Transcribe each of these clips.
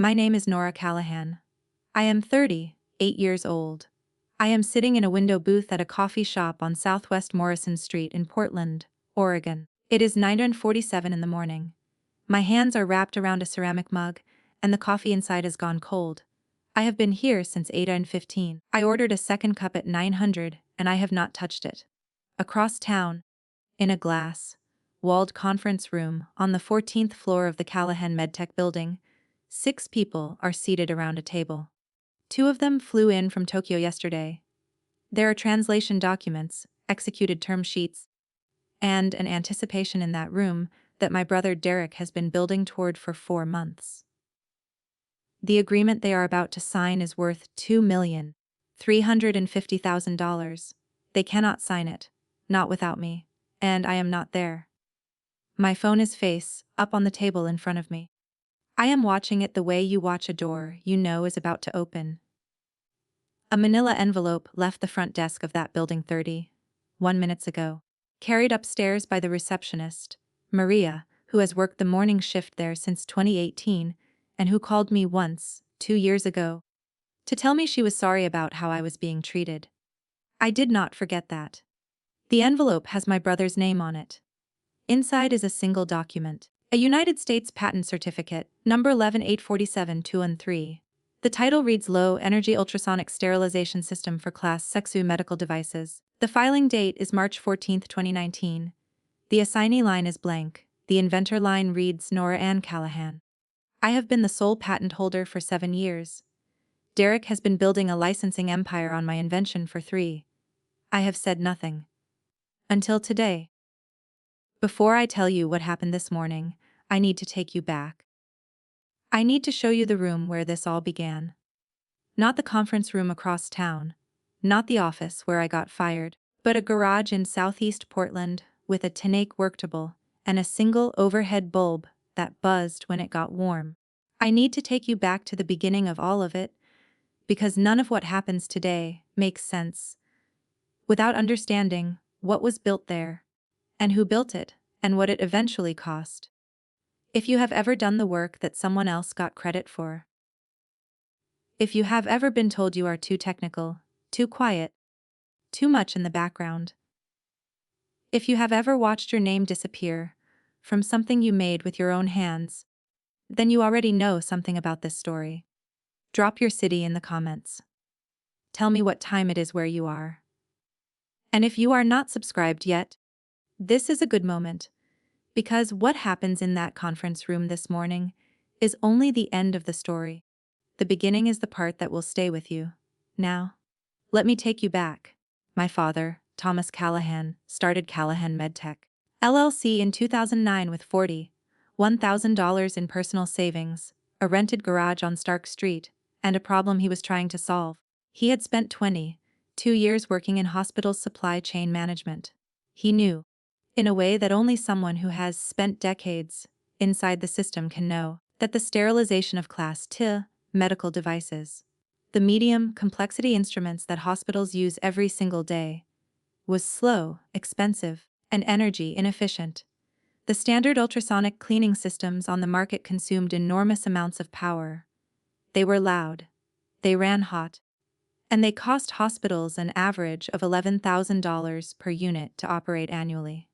My name is Nora Callahan. I am 38 years old. I am sitting in a window booth at a coffee shop on Southwest Morrison Street in Portland, Oregon. It is 9:47 in the morning. My hands are wrapped around a ceramic mug, and the coffee inside has gone cold. I have been here since 8:15. I ordered a second cup at 900, and I have not touched it. Across town, in a glass, walled conference room on the 14th floor of the Callahan MedTech building, 6 people are seated around a table. 2 of them flew in from Tokyo yesterday. There are translation documents, executed term sheets, and an anticipation in that room that my brother Derek has been building toward for 4 months. The agreement they are about to sign is worth $2,350,000. They cannot sign it, not without me, and I am not there. My phone is face up on the table in front of me. I am watching it the way you watch a door you know is about to open. A manila envelope left the front desk of that building 31 minutes ago, carried upstairs by the receptionist, Maria, who has worked the morning shift there since 2018 and who called me once, 2 years ago, to tell me she was sorry about how I was being treated. I did not forget that. The envelope has my brother's name on it. Inside is a single document, a United States patent certificate, number 11847-213. The title reads Low Energy Ultrasonic Sterilization System for Class Sexu Medical Devices. The filing date is March 14, 2019. The assignee line is blank. The inventor line reads Nora Ann Callahan. I have been the sole patent holder for 7 years. Derek has been building a licensing empire on my invention for 3. I have said nothing. Until today. Before I tell you what happened this morning, I need to take you back. I need to show you the room where this all began. Not the conference room across town, not the office where I got fired, but a garage in southeast Portland with a 10-acre worktable and a single overhead bulb that buzzed when it got warm. I need to take you back to the beginning of all of it, because none of what happens today makes sense without understanding what was built there, and who built it, and what it eventually cost. If you have ever done the work that someone else got credit for. If you have ever been told you are too technical, too quiet, too much in the background. If you have ever watched your name disappear from something you made with your own hands, then you already know something about this story. Drop your city in the comments. Tell me what time it is where you are. And if you are not subscribed yet, this is a good moment, because what happens in that conference room this morning is only the end of the story. The beginning is the part that will stay with you. Now, let me take you back. My father, Thomas Callahan, started Callahan MedTech LLC in 2009 with $41,000 in personal savings, a rented garage on Stark Street, and a problem he was trying to solve. He had spent 22 years working in hospital supply chain management. He knew, in a way that only someone who has spent decades inside the system can know, that the sterilization of Class II medical devices, the medium complexity instruments that hospitals use every single day, was slow, expensive, and energy inefficient. The standard ultrasonic cleaning systems on the market consumed enormous amounts of power. They were loud, they ran hot, and they cost hospitals an average of $11,000 per unit to operate annually.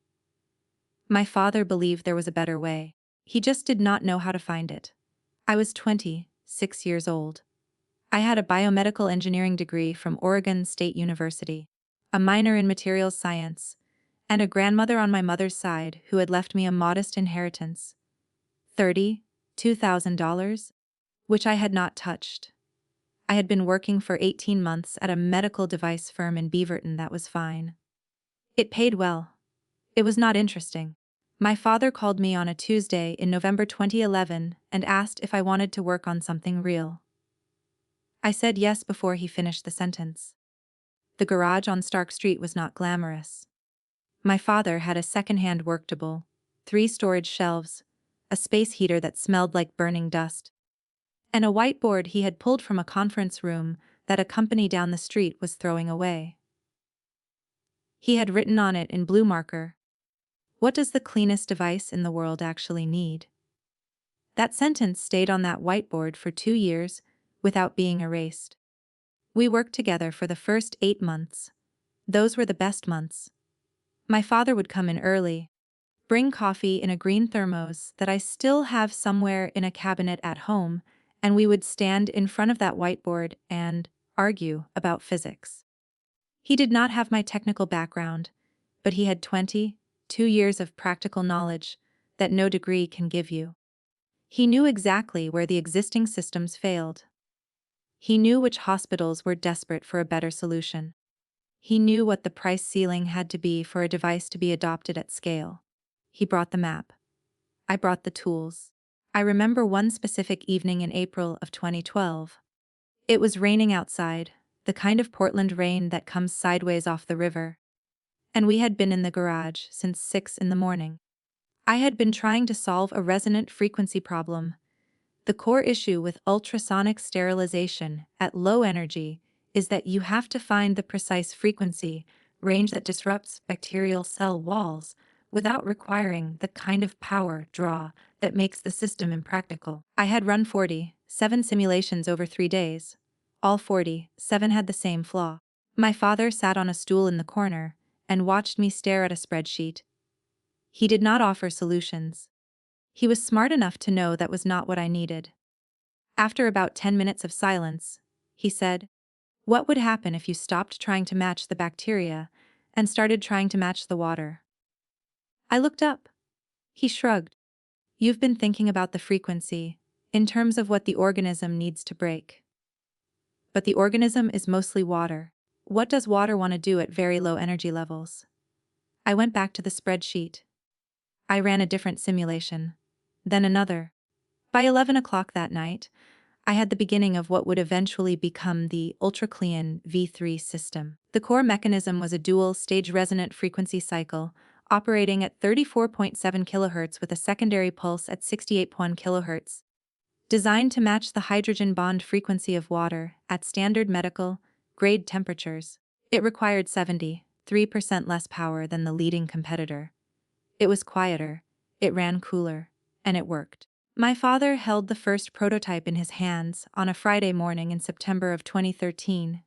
My father believed there was a better way. He just did not know how to find it. I was 26 years old. I had a biomedical engineering degree from Oregon State University, a minor in materials science, and a grandmother on my mother's side who had left me a modest inheritance, $32,000, which I had not touched. I had been working for 18 months at a medical device firm in Beaverton that was fine. It paid well. It was not interesting. My father called me on a Tuesday in November 2011 and asked if I wanted to work on something real. I said yes before he finished the sentence. The garage on Stark Street was not glamorous. My father had a second-hand worktable, 3 storage shelves, a space heater that smelled like burning dust, and a whiteboard he had pulled from a conference room that a company down the street was throwing away. He had written on it in blue marker, "What does the cleanest device in the world actually need?" That sentence stayed on that whiteboard for 2 years without being erased. We worked together for the first 8 months. Those were the best months. My father would come in early, bring coffee in a green thermos that I still have somewhere in a cabinet at home, and we would stand in front of that whiteboard and argue about physics. He did not have my technical background, but he had 22 years of practical knowledge that no degree can give you. He knew exactly where the existing systems failed. He knew which hospitals were desperate for a better solution. He knew what the price ceiling had to be for a device to be adopted at scale. He brought the map. I brought the tools. I remember one specific evening in April of 2012. It was raining outside, the kind of Portland rain that comes sideways off the river. And we had been in the garage since 6 in the morning. I had been trying to solve a resonant frequency problem. The core issue with ultrasonic sterilization at low energy is that you have to find the precise frequency range that disrupts bacterial cell walls without requiring the kind of power draw that makes the system impractical. I had run 47 simulations over 3 days. All 47 had the same flaw. My father sat on a stool in the corner and watched me stare at a spreadsheet. He did not offer solutions. He was smart enough to know that was not what I needed. After about 10 minutes of silence, he said, "What would happen if you stopped trying to match the bacteria and started trying to match the water?" I looked up. He shrugged. "You've been thinking about the frequency, in terms of what the organism needs to break. But the organism is mostly water. What does water want to do at very low energy levels?" I went back to the spreadsheet. I ran a different simulation. Then another. By 11 o'clock that night, I had the beginning of what would eventually become the ultra-clean V3 system. The core mechanism was a dual-stage resonant frequency cycle, operating at 34.7 kHz with a secondary pulse at 68.1 kHz. Designed to match the hydrogen bond frequency of water at standard medical-grade temperatures, it required 73% less power than the leading competitor. It was quieter, it ran cooler, and it worked. My father held the first prototype in his hands on a Friday morning in September of 2013.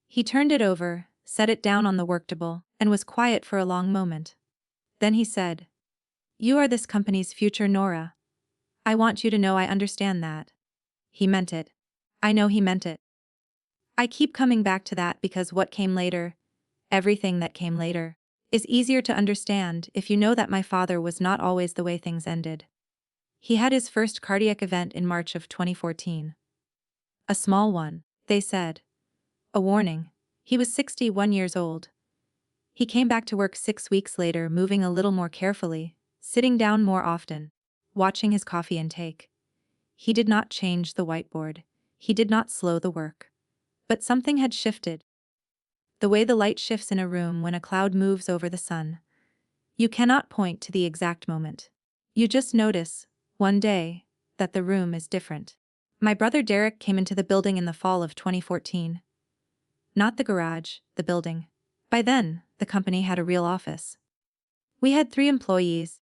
He turned it over, set it down on the worktable, and was quiet for a long moment. Then he said, "You are this company's future, Nora. I want you to know I understand that." He meant it. I know he meant it. I keep coming back to that because what came later, everything that came later, is easier to understand if you know that my father was not always the way things ended. He had his first cardiac event in March of 2014. A small one, they said. A warning. He was 61 years old. He came back to work 6 weeks later, moving a little more carefully, sitting down more often, watching his coffee intake. He did not change the whiteboard. He did not slow the work. But something had shifted. The way the light shifts in a room when a cloud moves over the sun. You cannot point to the exact moment. You just notice, one day, that the room is different. My brother Derek came into the building in the fall of 2014. Not the garage, the building. By then, the company had a real office. We had 3 employees,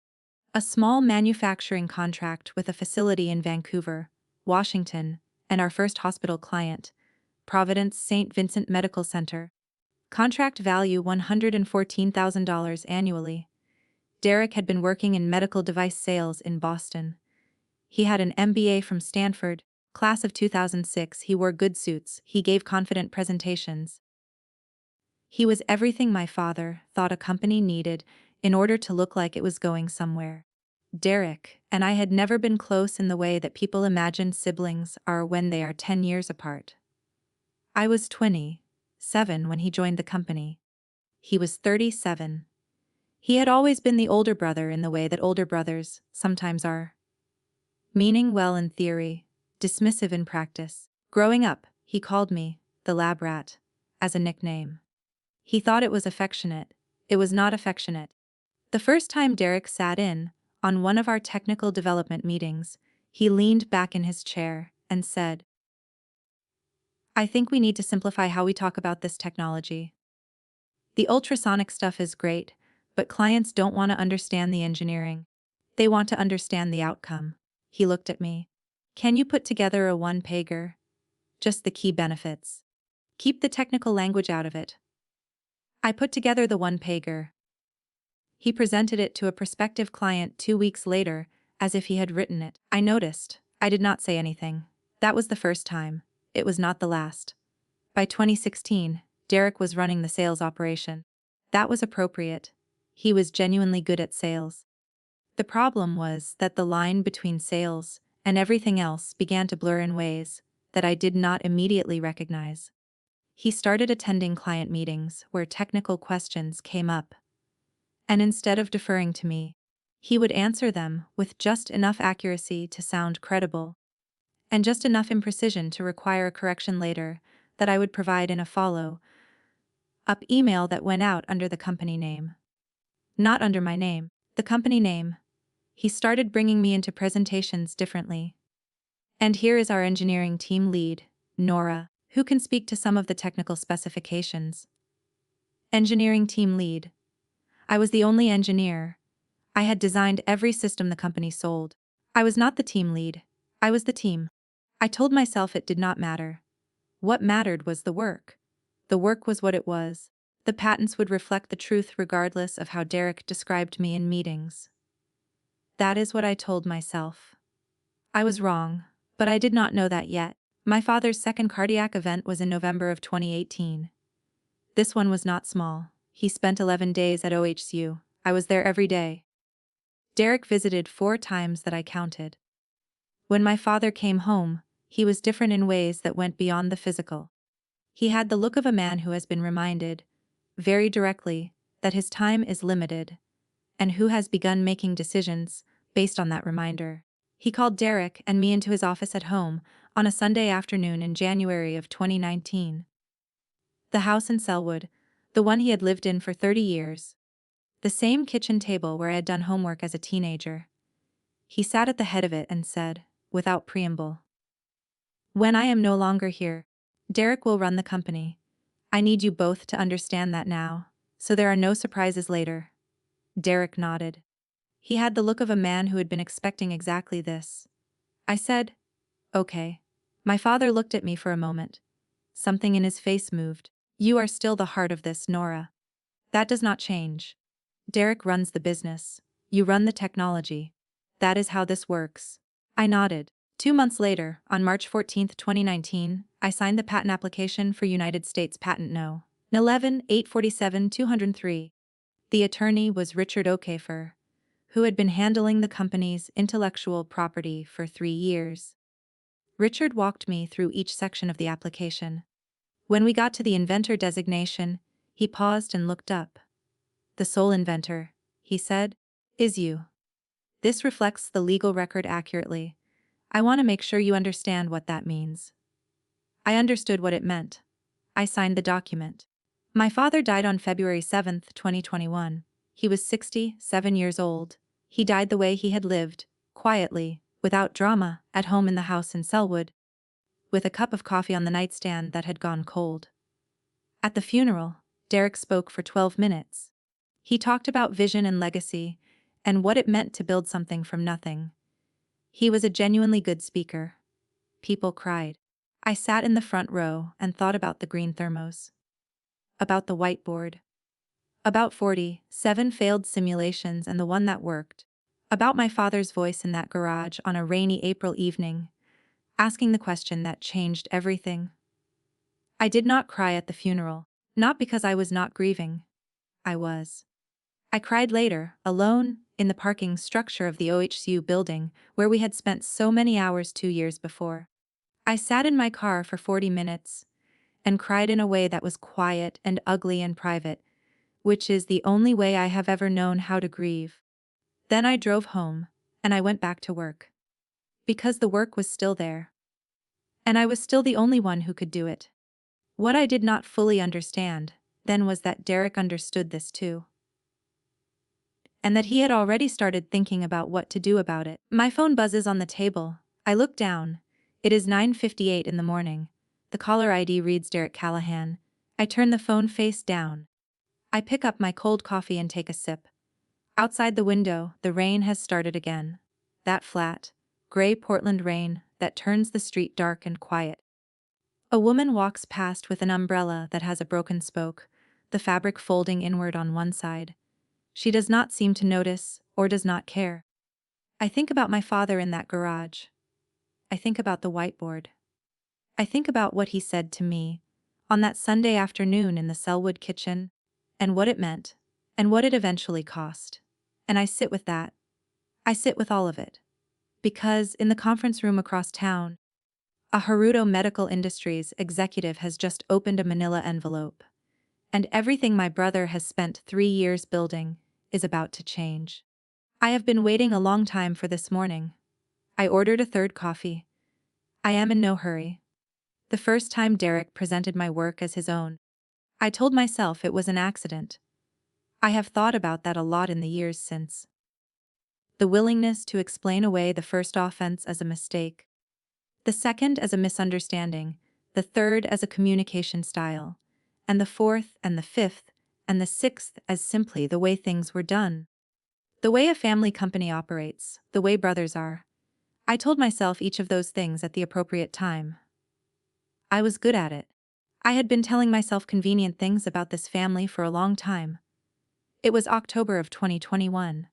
a small manufacturing contract with a facility in Vancouver, Washington, and our first hospital client, Providence St. Vincent Medical Center. Contract value $114,000 annually. Derek had been working in medical device sales in Boston. He had an MBA from Stanford, class of 2006. He wore good suits, he gave confident presentations. He was everything my father thought a company needed in order to look like it was going somewhere. Derek and I had never been close in the way that people imagine siblings are when they are 10 years apart. I was 27 when he joined the company. He was 37. He had always been the older brother in the way that older brothers sometimes are. Meaning well in theory, dismissive in practice. Growing up, he called me the lab rat as a nickname. He thought it was affectionate. It was not affectionate. The first time Derek sat in on one of our technical development meetings, he leaned back in his chair and said, "I think we need to simplify how we talk about this technology. The ultrasonic stuff is great, but clients don't want to understand the engineering. They want to understand the outcome." He looked at me. Can you put together a one-pager? Just the key benefits. Keep the technical language out of it. I put together the one-pager. He presented it to a prospective client 2 weeks later, as if he had written it. I noticed. I did not say anything. That was the first time. It was not the last. By 2016, Derek was running the sales operation. That was appropriate. He was genuinely good at sales. The problem was that the line between sales and everything else began to blur in ways that I did not immediately recognize. He started attending client meetings where technical questions came up. And instead of deferring to me, he would answer them with just enough accuracy to sound credible, and just enough imprecision to require a correction later that I would provide in a follow-up email that went out under the company name. Not under my name, the company name. He started bringing me into presentations differently. And here is our engineering team lead, Nora, who can speak to some of the technical specifications. Engineering team lead. I was the only engineer. I had designed every system the company sold. I was not the team lead. I was the team. I told myself it did not matter. What mattered was the work. The work was what it was. The patents would reflect the truth regardless of how Derek described me in meetings. That is what I told myself. I was wrong, but I did not know that yet. My father's second cardiac event was in November of 2018. This one was not small. He spent 11 days at OHCU. I was there every day. Derek visited 4 times that I counted. When my father came home, he was different in ways that went beyond the physical. He had the look of a man who has been reminded, very directly, that his time is limited, and who has begun making decisions based on that reminder. He called Derek and me into his office at home on a Sunday afternoon in January of 2019. The house in Selwood, the one he had lived in for 30 years. The same kitchen table where I had done homework as a teenager. He sat at the head of it and said, without preamble, "When I am no longer here, Derek will run the company. I need you both to understand that now, so there are no surprises later." Derek nodded. He had the look of a man who had been expecting exactly this. I said, "Okay." My father looked at me for a moment. Something in his face moved. "You are still the heart of this, Nora. That does not change. Derek runs the business. You run the technology. That is how this works." I nodded. 2 months later, on March 14, 2019, I signed the patent application for United States Patent No. 11-847-203. The attorney was Richard O'Kafer, who had been handling the company's intellectual property for 3 years. Richard walked me through each section of the application. When we got to the inventor designation, he paused and looked up. "The sole inventor," he said, "is you. This reflects the legal record accurately. I want to make sure you understand what that means." I understood what it meant. I signed the document. My father died on February 7, 2021. He was 67 years old. He died the way he had lived, quietly, without drama, at home in the house in Selwood, with a cup of coffee on the nightstand that had gone cold. At the funeral, Derek spoke for 12 minutes. He talked about vision and legacy, and what it meant to build something from nothing. He was a genuinely good speaker. People cried. I sat in the front row and thought about the green thermos. About the whiteboard. About 47 failed simulations and the one that worked. About my father's voice in that garage on a rainy April evening, asking the question that changed everything. I did not cry at the funeral, not because I was not grieving. I was. I cried later, alone, in the parking structure of the OHCU building, where we had spent so many hours 2 years before. I sat in my car for 40 minutes, and cried in a way that was quiet and ugly and private, which is the only way I have ever known how to grieve. Then I drove home, and I went back to work. Because the work was still there. And I was still the only one who could do it. What I did not fully understand then was that Derek understood this too. And that he had already started thinking about what to do about it. My phone buzzes on the table. I look down. It is 9:58 in the morning. The caller ID reads Derek Callahan. I turn the phone face down. I pick up my cold coffee and take a sip. Outside the window, the rain has started again. That flat, gray Portland rain that turns the street dark and quiet. A woman walks past with an umbrella that has a broken spoke, the fabric folding inward on one side. She does not seem to notice or does not care. I think about my father in that garage. I think about the whiteboard. I think about what he said to me on that Sunday afternoon in the Selwood kitchen, and what it meant, and what it eventually cost. And I sit with that. I sit with all of it. Because in the conference room across town, a Haruto Medical Industries executive has just opened a manila envelope. And everything my brother has spent 3 years building is about to change. I have been waiting a long time for this morning. I ordered a third coffee. I am in no hurry. The first time Derek presented my work as his own, I told myself it was an accident. I have thought about that a lot in the years since. The willingness to explain away the first offense as a mistake, the second as a misunderstanding, the third as a communication style, and the fourth and the fifth and the sixth as simply the way things were done. The way a family company operates, the way brothers are. I told myself each of those things at the appropriate time. I was good at it. I had been telling myself convenient things about this family for a long time. It was October of 2021.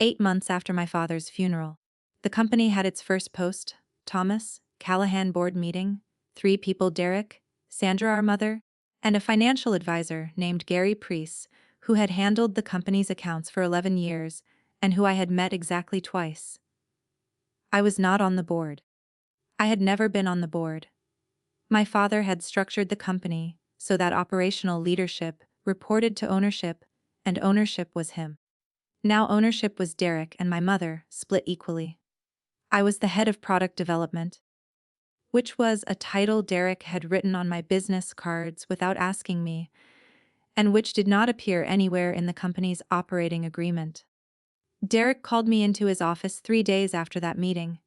8 months after my father's funeral. The company had its first post, Thomas, Callahan board meeting, 3 people: Derek, Sandra our mother, and a financial advisor named Gary Priest, who had handled the company's accounts for 11 years and who I had met exactly twice. I was not on the board. I had never been on the board. My father had structured the company so that operational leadership reported to ownership, and ownership was him. Now ownership was Derek and my mother, split equally. I was the head of product development, which was a title Derek had written on my business cards without asking me, and which did not appear anywhere in the company's operating agreement. Derek called me into his office 3 days after that meeting.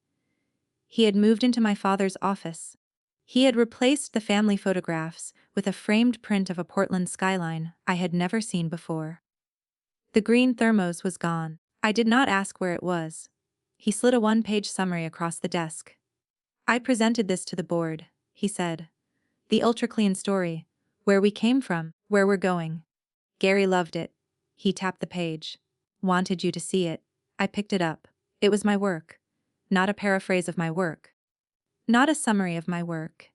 He had moved into my father's office. He had replaced the family photographs with a framed print of a Portland skyline I had never seen before. The green thermos was gone. I did not ask where it was. He slid a 1-page summary across the desk. I presented this to the board, he said. The ultra-clean story. Where we came from, where we're going. Gary loved it. He tapped the page. Wanted you to see it. I picked it up. It was my work. Not a paraphrase of my work. Not a summary of my work.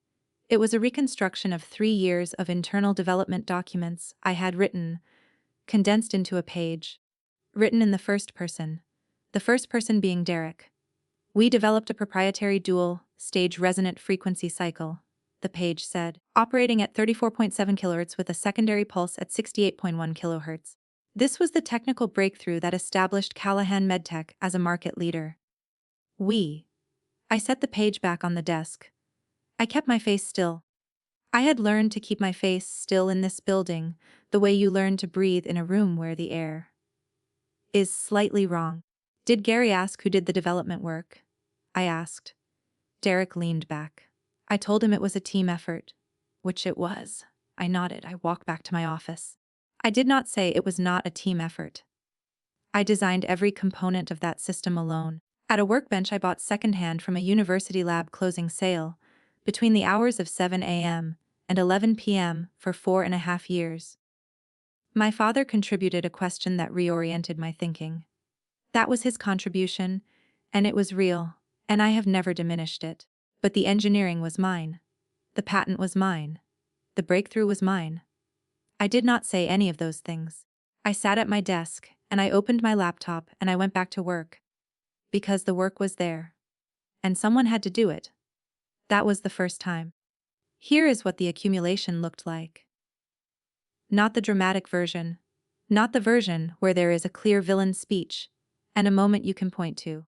It was a reconstruction of 3 years of internal development documents I had written, condensed into a page. Written in the first person being Derek. We developed a proprietary dual-stage resonant frequency cycle, the page said, operating at 34.7 kHz with a secondary pulse at 68.1 kHz. This was the technical breakthrough that established Callahan MedTech as a market leader. I set the page back on the desk. I kept my face still. I had learned to keep my face still in this building, the way you learn to breathe in a room where the air is slightly wrong. Did Gary ask who did the development work? I asked. Derek leaned back. I told him it was a team effort. Which it was. I nodded. I walked back to my office. I did not say it was not a team effort. I designed every component of that system alone. At a workbench I bought secondhand from a university lab closing sale, between the hours of 7 a.m. and 11 p.m. for 4.5 years. My father contributed a question that reoriented my thinking. That was his contribution, and it was real, and I have never diminished it. But the engineering was mine. The patent was mine. The breakthrough was mine. I did not say any of those things. I sat at my desk, and I opened my laptop, and I went back to work. Because the work was there. And someone had to do it. That was the first time. Here is what the accumulation looked like. Not the dramatic version. Not the version where there is a clear villain speech and a moment you can point to.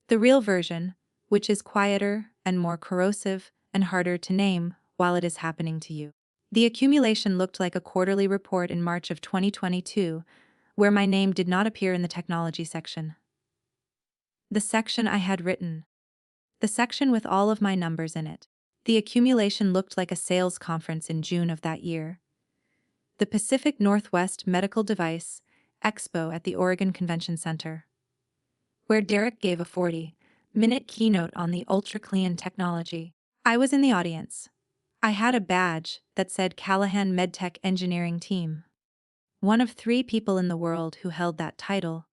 The real version, which is quieter and more corrosive and harder to name while it is happening to you. The accumulation looked like a quarterly report in March of 2022, where my name did not appear in the technology section. The section I had written. The section with all of my numbers in it. The accumulation looked like a sales conference in June of that year. The Pacific Northwest Medical Device Expo at the Oregon Convention Center, where Derek gave a 40 Minute keynote on the ultra clean technology. I was in the audience. I had a badge that said Callahan MedTech Engineering Team. One of 3 people in the world who held that title.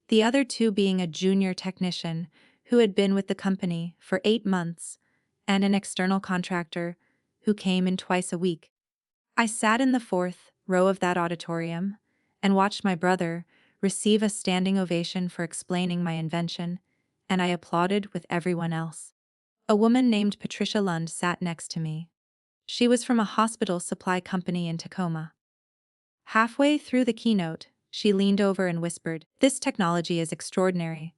The other 2 being a junior technician who had been with the company for 8 months and an external contractor who came in twice a week. I sat in the 4th row of that auditorium and watched my brother receive a standing ovation for explaining my invention, and I applauded with everyone else. A woman named Patricia Lund sat next to me. She was from a hospital supply company in Tacoma. Halfway through the keynote, she leaned over and whispered, "This technology is extraordinary.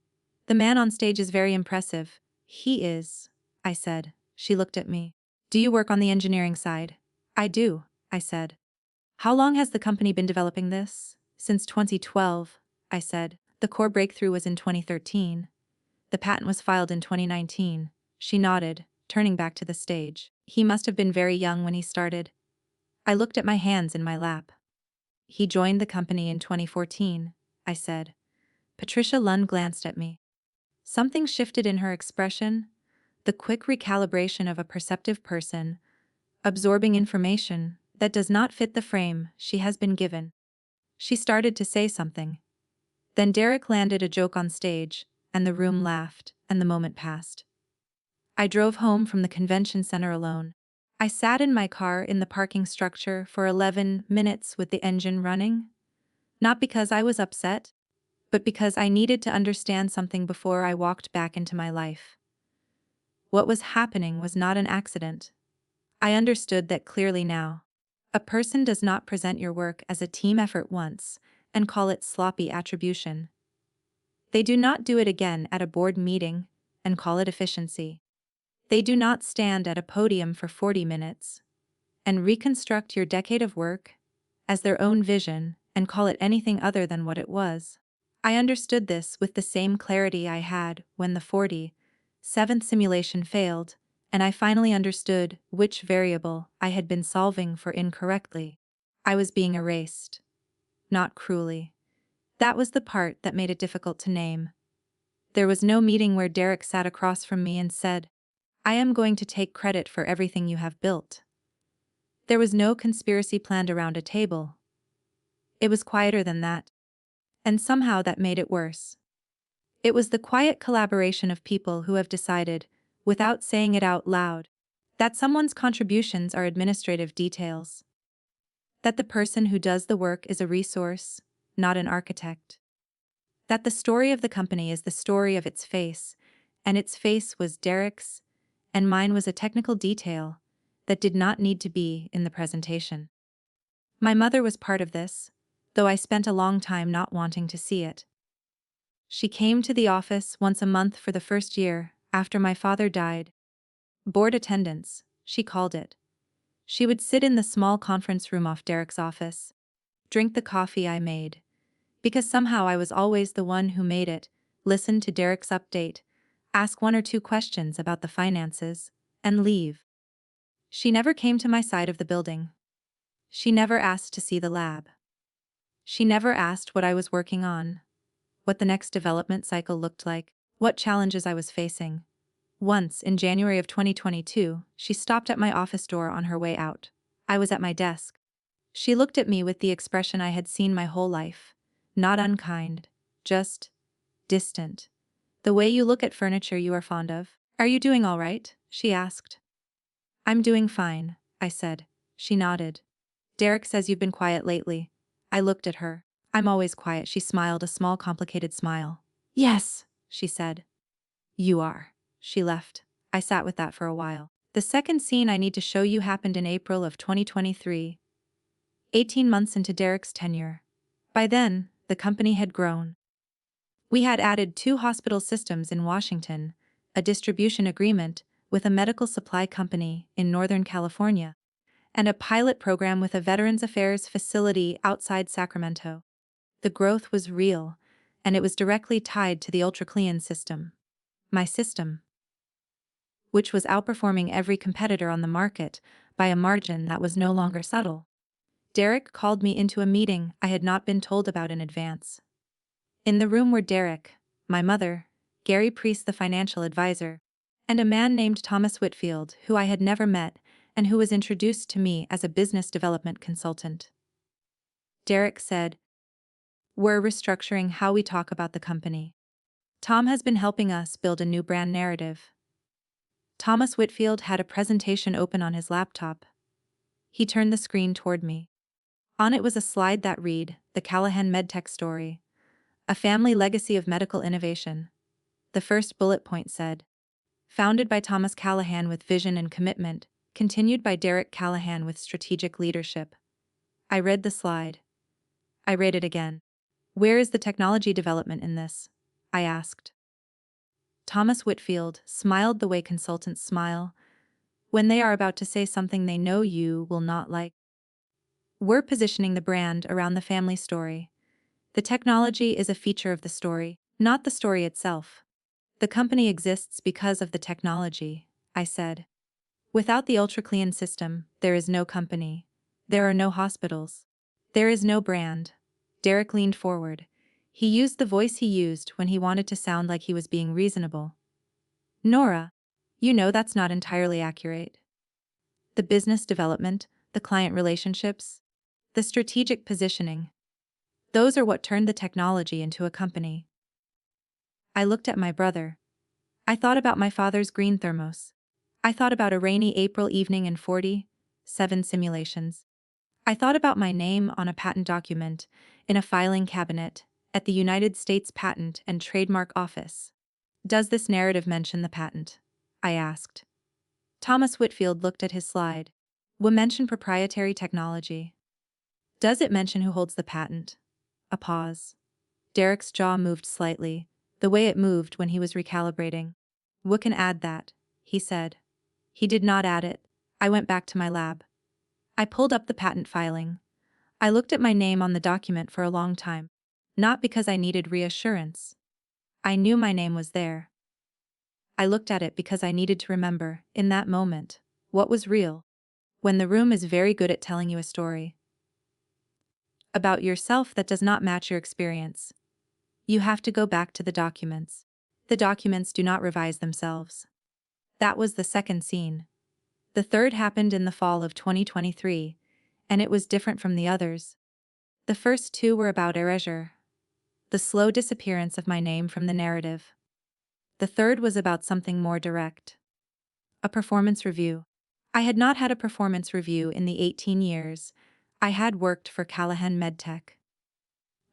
The man on stage is very impressive." "He is," I said. She looked at me. "Do you work on the engineering side?" "I do," I said. "How long has the company been developing this?" "Since 2012, I said. "The core breakthrough was in 2013. The patent was filed in 2019. She nodded, turning back to the stage. "He must have been very young when he started." I looked at my hands in my lap. "He joined the company in 2014, I said. Patricia Lund glanced at me. Something shifted in her expression, the quick recalibration of a perceptive person, absorbing information that does not fit the frame she has been given. She started to say something. Then Derek landed a joke on stage, and the room laughed, and the moment passed. I drove home from the convention center alone. I sat in my car in the parking structure for 11 minutes with the engine running. Not because I was upset, but because I needed to understand something before I walked back into my life. What was happening was not an accident. I understood that clearly now. A person does not present your work as a team effort once and call it sloppy attribution. They do not do it again at a board meeting and call it efficiency. They do not stand at a podium for 40 minutes and reconstruct your decade of work as their own vision and call it anything other than what it was. I understood this with the same clarity I had when the 47th simulation failed, and I finally understood which variable I had been solving for incorrectly. I was being erased. Not cruelly. That was the part that made it difficult to name. There was no meeting where Derek sat across from me and said, "I am going to take credit for everything you have built." There was no conspiracy planned around a table. It was quieter than that. And somehow that made it worse. It was the quiet collaboration of people who have decided, without saying it out loud, that someone's contributions are administrative details. That the person who does the work is a resource, not an architect. That the story of the company is the story of its face, and its face was Derek's, and mine was a technical detail that did not need to be in the presentation. My mother was part of this, though I spent a long time not wanting to see it. She came to the office once a month for the first year, after my father died. Board attendance, she called it. She would sit in the small conference room off Derek's office, drink the coffee I made, because somehow I was always the one who made it, listen to Derek's update, ask 1 or 2 questions about the finances, and leave. She never came to my side of the building. She never asked to see the lab. She never asked what I was working on, what the next development cycle looked like, what challenges I was facing. Once, in January of 2022, she stopped at my office door on her way out. I was at my desk. She looked at me with the expression I had seen my whole life. Not unkind, just distant. "The way you look at furniture you are fond of. Are you doing all right?" she asked. "I'm doing fine," I said. She nodded. "Derek says you've been quiet lately." I looked at her. "I'm always quiet," she smiled, a small complicated smile. "Yes," she said. "You are." She left. I sat with that for a while. The second scene I need to show you happened in April of 2023, 18 months into Derek's tenure. By then, the company had grown. We had added 2 hospital systems in Washington, a distribution agreement with a medical supply company in Northern California, and a pilot program with a Veterans Affairs facility outside Sacramento. The growth was real, and it was directly tied to the UltraClean system. My system, which was outperforming every competitor on the market by a margin that was no longer subtle. Derek called me into a meeting I had not been told about in advance. In the room were Derek, my mother, Gary Priest, the financial advisor, and a man named Thomas Whitfield, who I had never met and who was introduced to me as a business development consultant. Derek said, "We're restructuring how we talk about the company. Tom has been helping us build a new brand narrative." Thomas Whitfield had a presentation open on his laptop. He turned the screen toward me. On it was a slide that read, "The Callahan MedTech Story, a family legacy of medical innovation." The first bullet point said, "Founded by Thomas Callahan with vision and commitment, continued by Derek Callahan with strategic leadership." I read the slide. I read it again. "Where is the technology development in this?" I asked. Thomas Whitfield smiled the way consultants smile when they are about to say something they know you will not like. "We're positioning the brand around the family story. The technology is a feature of the story, not the story itself. The company exists because of the technology," I said. "Without the ultra-clean system, there is no company. There are no hospitals. There is no brand." Derek leaned forward. He used the voice he used when he wanted to sound like he was being reasonable. "Nora, you know that's not entirely accurate. The business development, the client relationships, the strategic positioning, those are what turned the technology into a company." I looked at my brother. I thought about my father's green thermos. I thought about a rainy April evening in 47 simulations. I thought about my name on a patent document in a filing cabinet at the United States Patent and Trademark Office. "Does this narrative mention the patent?" I asked. Thomas Whitfield looked at his slide. "We mention proprietary technology." "Does it mention who holds the patent?" A pause. Derek's jaw moved slightly, the way it moved when he was recalibrating. "We can add that," he said. He did not add it. I went back to my lab. I pulled up the patent filing. I looked at my name on the document for a long time. Not because I needed reassurance. I knew my name was there. I looked at it because I needed to remember, in that moment, what was real. When the room is very good at telling you a story about yourself that does not match your experience, you have to go back to the documents. The documents do not revise themselves. That was the second scene. The third happened in the fall of 2023, and it was different from the others. The first two were about erasure, the slow disappearance of my name from the narrative. The third was about something more direct. A performance review. I had not had a performance review in the 18 years I had worked for Callahan MedTech.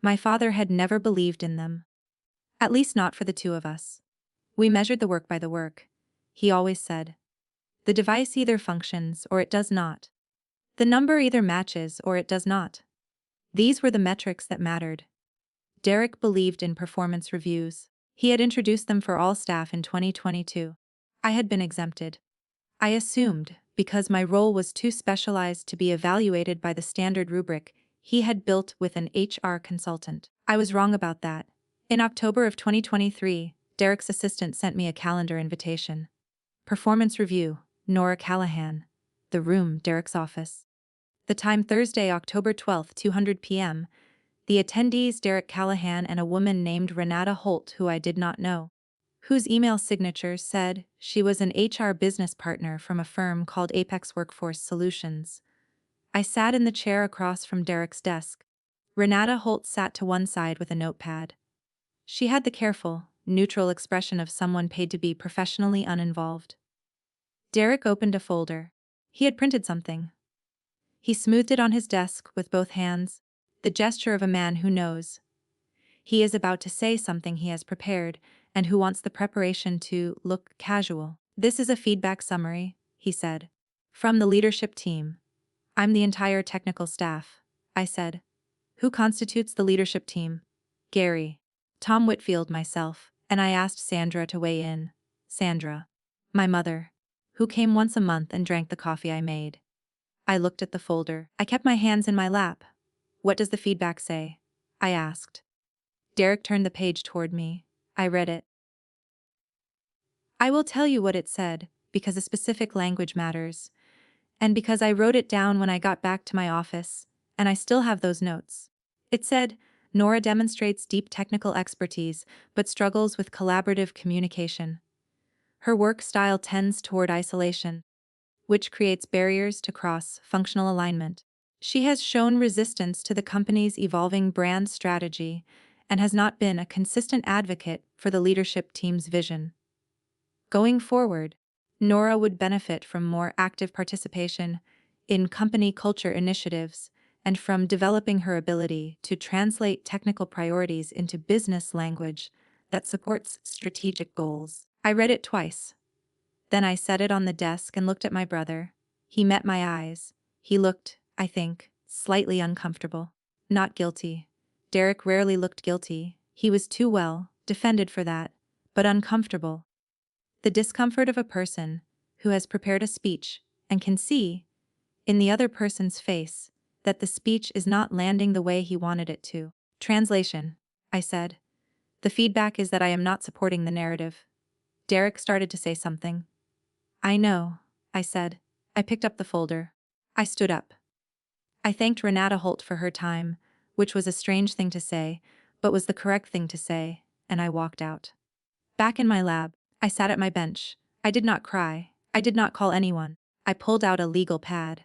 My father had never believed in them. At least not for the two of us. "We measured the work by the work," he always said. "The device either functions or it does not. The number either matches or it does not. These were the metrics that mattered." Derek believed in performance reviews. He had introduced them for all staff in 2022. I had been exempted. I assumed, because my role was too specialized to be evaluated by the standard rubric he had built with an HR consultant. I was wrong about that. In October of 2023, Derek's assistant sent me a calendar invitation. Performance review, Nora Callahan. The room, Derek's office. The time, Thursday, October 12, 2:00 p.m. The attendees, Derek Callahan and a woman named Renata Holt, who I did not know, whose email signature said she was an HR business partner from a firm called Apex Workforce Solutions. I sat in the chair across from Derek's desk. Renata Holt sat to one side with a notepad. She had the careful, neutral expression of someone paid to be professionally uninvolved. Derek opened a folder. He had printed something. He smoothed it on his desk with both hands, the gesture of a man who knows he is about to say something he has prepared and who wants the preparation to look casual. "This is a feedback summary," he said. "From the leadership team." "I'm the entire technical staff," I said. "Who constitutes the leadership team?" "Gary, Tom Whitfield, myself, and I asked Sandra to weigh in." "Sandra." "My mother, who came once a month and drank the coffee I made." I looked at the folder. I kept my hands in my lap. "What does the feedback say?" I asked. Derek turned the page toward me. I read it. I will tell you what it said, because a specific language matters, and because I wrote it down when I got back to my office, and I still have those notes. It said, Nora demonstrates deep technical expertise but struggles with collaborative communication. Her work style tends toward isolation, which creates barriers to cross-functional alignment. She has shown resistance to the company's evolving brand strategy and has not been a consistent advocate for the leadership team's vision. Going forward, Nora would benefit from more active participation in company culture initiatives and from developing her ability to translate technical priorities into business language that supports strategic goals. I read it twice. Then I set it on the desk and looked at my brother. He met my eyes. He looked, I think, slightly uncomfortable. Not guilty. Derek rarely looked guilty. He was too well defended for that, but uncomfortable. The discomfort of a person who has prepared a speech and can see, in the other person's face, that the speech is not landing the way he wanted it to. Translation, I said. The feedback is that I am not supporting the narrative. Derek started to say something. I know, I said. I picked up the folder. I stood up. I thanked Renata Holt for her time, which was a strange thing to say, but was the correct thing to say, and I walked out. Back in my lab, I sat at my bench. I did not cry. I did not call anyone. I pulled out a legal pad.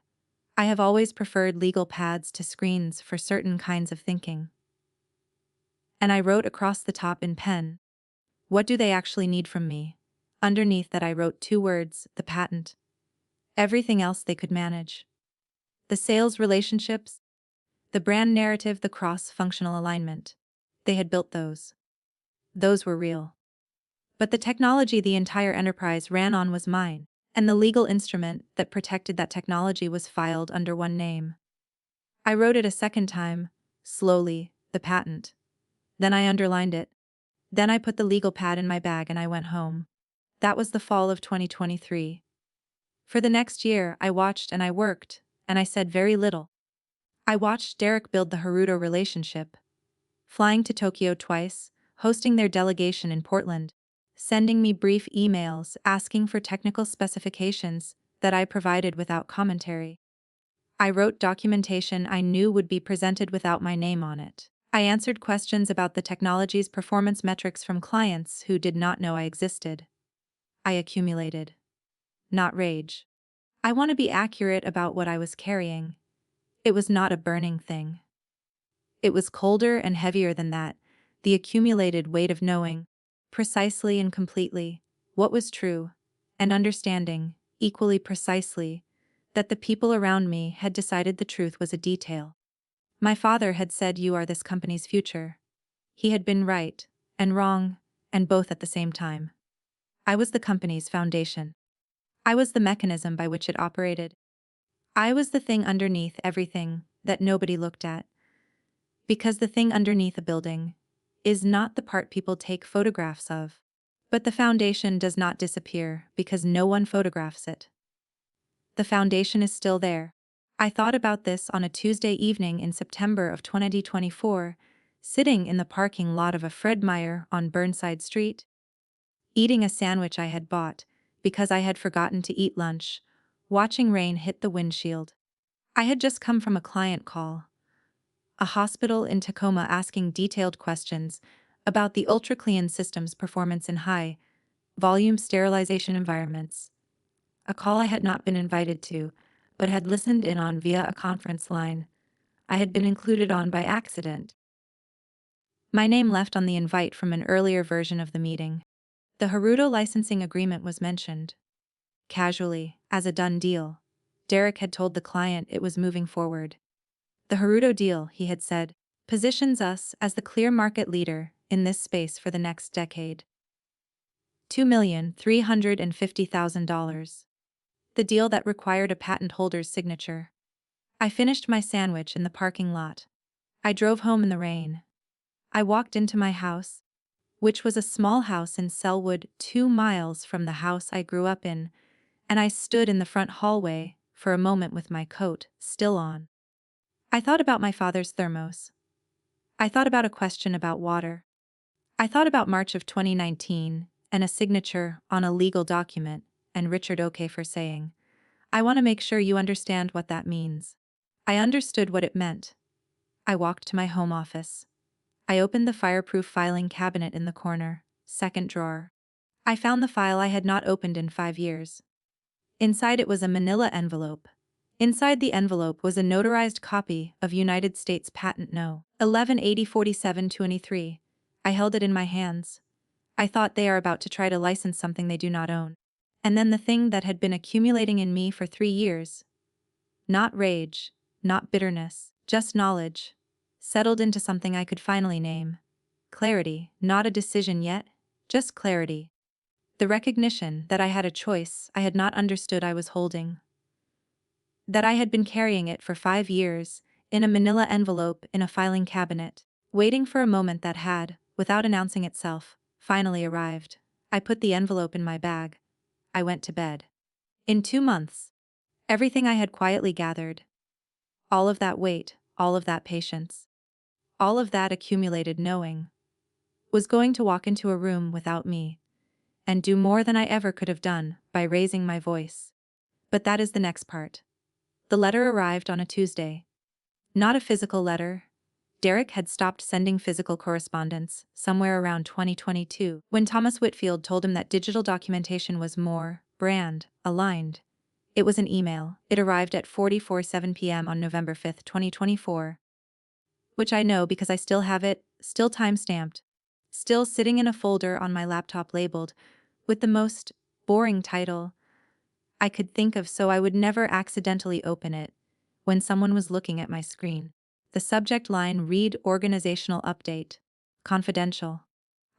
I have always preferred legal pads to screens for certain kinds of thinking. And I wrote across the top in pen. What do they actually need from me? Underneath that I wrote 2 words, the patent. Everything else they could manage. The sales relationships, the brand narrative, the cross-functional alignment. They had built those. Those were real. But the technology the entire enterprise ran on was mine, and the legal instrument that protected that technology was filed under one name. I wrote it a second time, slowly, the patent. Then I underlined it. Then I put the legal pad in my bag and I went home. That was the fall of 2023. For the next year, I watched and I worked, and I said very little. I watched Derek build the Haruto relationship, flying to Tokyo twice, hosting their delegation in Portland, sending me brief emails asking for technical specifications that I provided without commentary. I wrote documentation I knew would be presented without my name on it. I answered questions about the technology's performance metrics from clients who did not know I existed. I accumulated. Not rage. I want to be accurate about what I was carrying. It was not a burning thing. It was colder and heavier than that, the accumulated weight of knowing, precisely and completely, what was true, and understanding, equally precisely, that the people around me had decided the truth was a detail. My father had said, "You are this company's future." He had been right, and wrong, and both at the same time. I was the company's foundation. I was the mechanism by which it operated. I was the thing underneath everything that nobody looked at. Because the thing underneath a building is not the part people take photographs of. But the foundation does not disappear because no one photographs it. The foundation is still there. I thought about this on a Tuesday evening in September of 2024, sitting in the parking lot of a Fred Meyer on Burnside Street, eating a sandwich I had bought because I had forgotten to eat lunch, watching rain hit the windshield. I had just come from a client call, a hospital in Tacoma asking detailed questions about the ultra-clean system's performance in high-volume sterilization environments. A call I had not been invited to, but had listened in on via a conference line. I had been included on by accident. My name left on the invite from an earlier version of the meeting. The Haruto licensing agreement was mentioned. Casually, as a done deal. Derek had told the client it was moving forward. The Haruto deal, he had said, positions us as the clear market leader in this space for the next decade. $2,350,000. The deal that required a patent holder's signature. I finished my sandwich in the parking lot. I drove home in the rain. I walked into my house, which was a small house in Selwood, 2 miles from the house I grew up in, and I stood in the front hallway for a moment with my coat still on. I thought about my father's thermos. I thought about a question about water. I thought about March of 2019 and a signature on a legal document and Richard O'Kafer saying, "I want to make sure you understand what that means." I understood what it meant. I walked to my home office. I opened the fireproof filing cabinet in the corner, second drawer. I found the file I had not opened in 5 years. Inside it was a manila envelope. Inside the envelope was a notarized copy of United States Patent No. 11804723. I held it in my hands. I thought they are about to try to license something they do not own. And then the thing that had been accumulating in me for 3 years. Not rage, not bitterness, just knowledge. Settled into something I could finally name. Clarity, not a decision yet, just clarity. The recognition that I had a choice I had not understood I was holding. That I had been carrying it for 5 years, in a manila envelope in a filing cabinet, waiting for a moment that had, without announcing itself, finally arrived. I put the envelope in my bag. I went to bed. In 2 months, everything I had quietly gathered, all of that weight, all of that patience, all of that accumulated knowing, was going to walk into a room without me, and do more than I ever could have done by raising my voice. But that is the next part. The letter arrived on a Tuesday. Not a physical letter. Derek had stopped sending physical correspondence somewhere around 2022 when Thomas Whitfield told him that digital documentation was more brand aligned. It was an email. It arrived at 4:47 p.m. on November 5, 2024. Which I know because I still have it, still time-stamped, still sitting in a folder on my laptop labeled with the most boring title I could think of, so I would never accidentally open it when someone was looking at my screen. The subject line read organizational update. Confidential.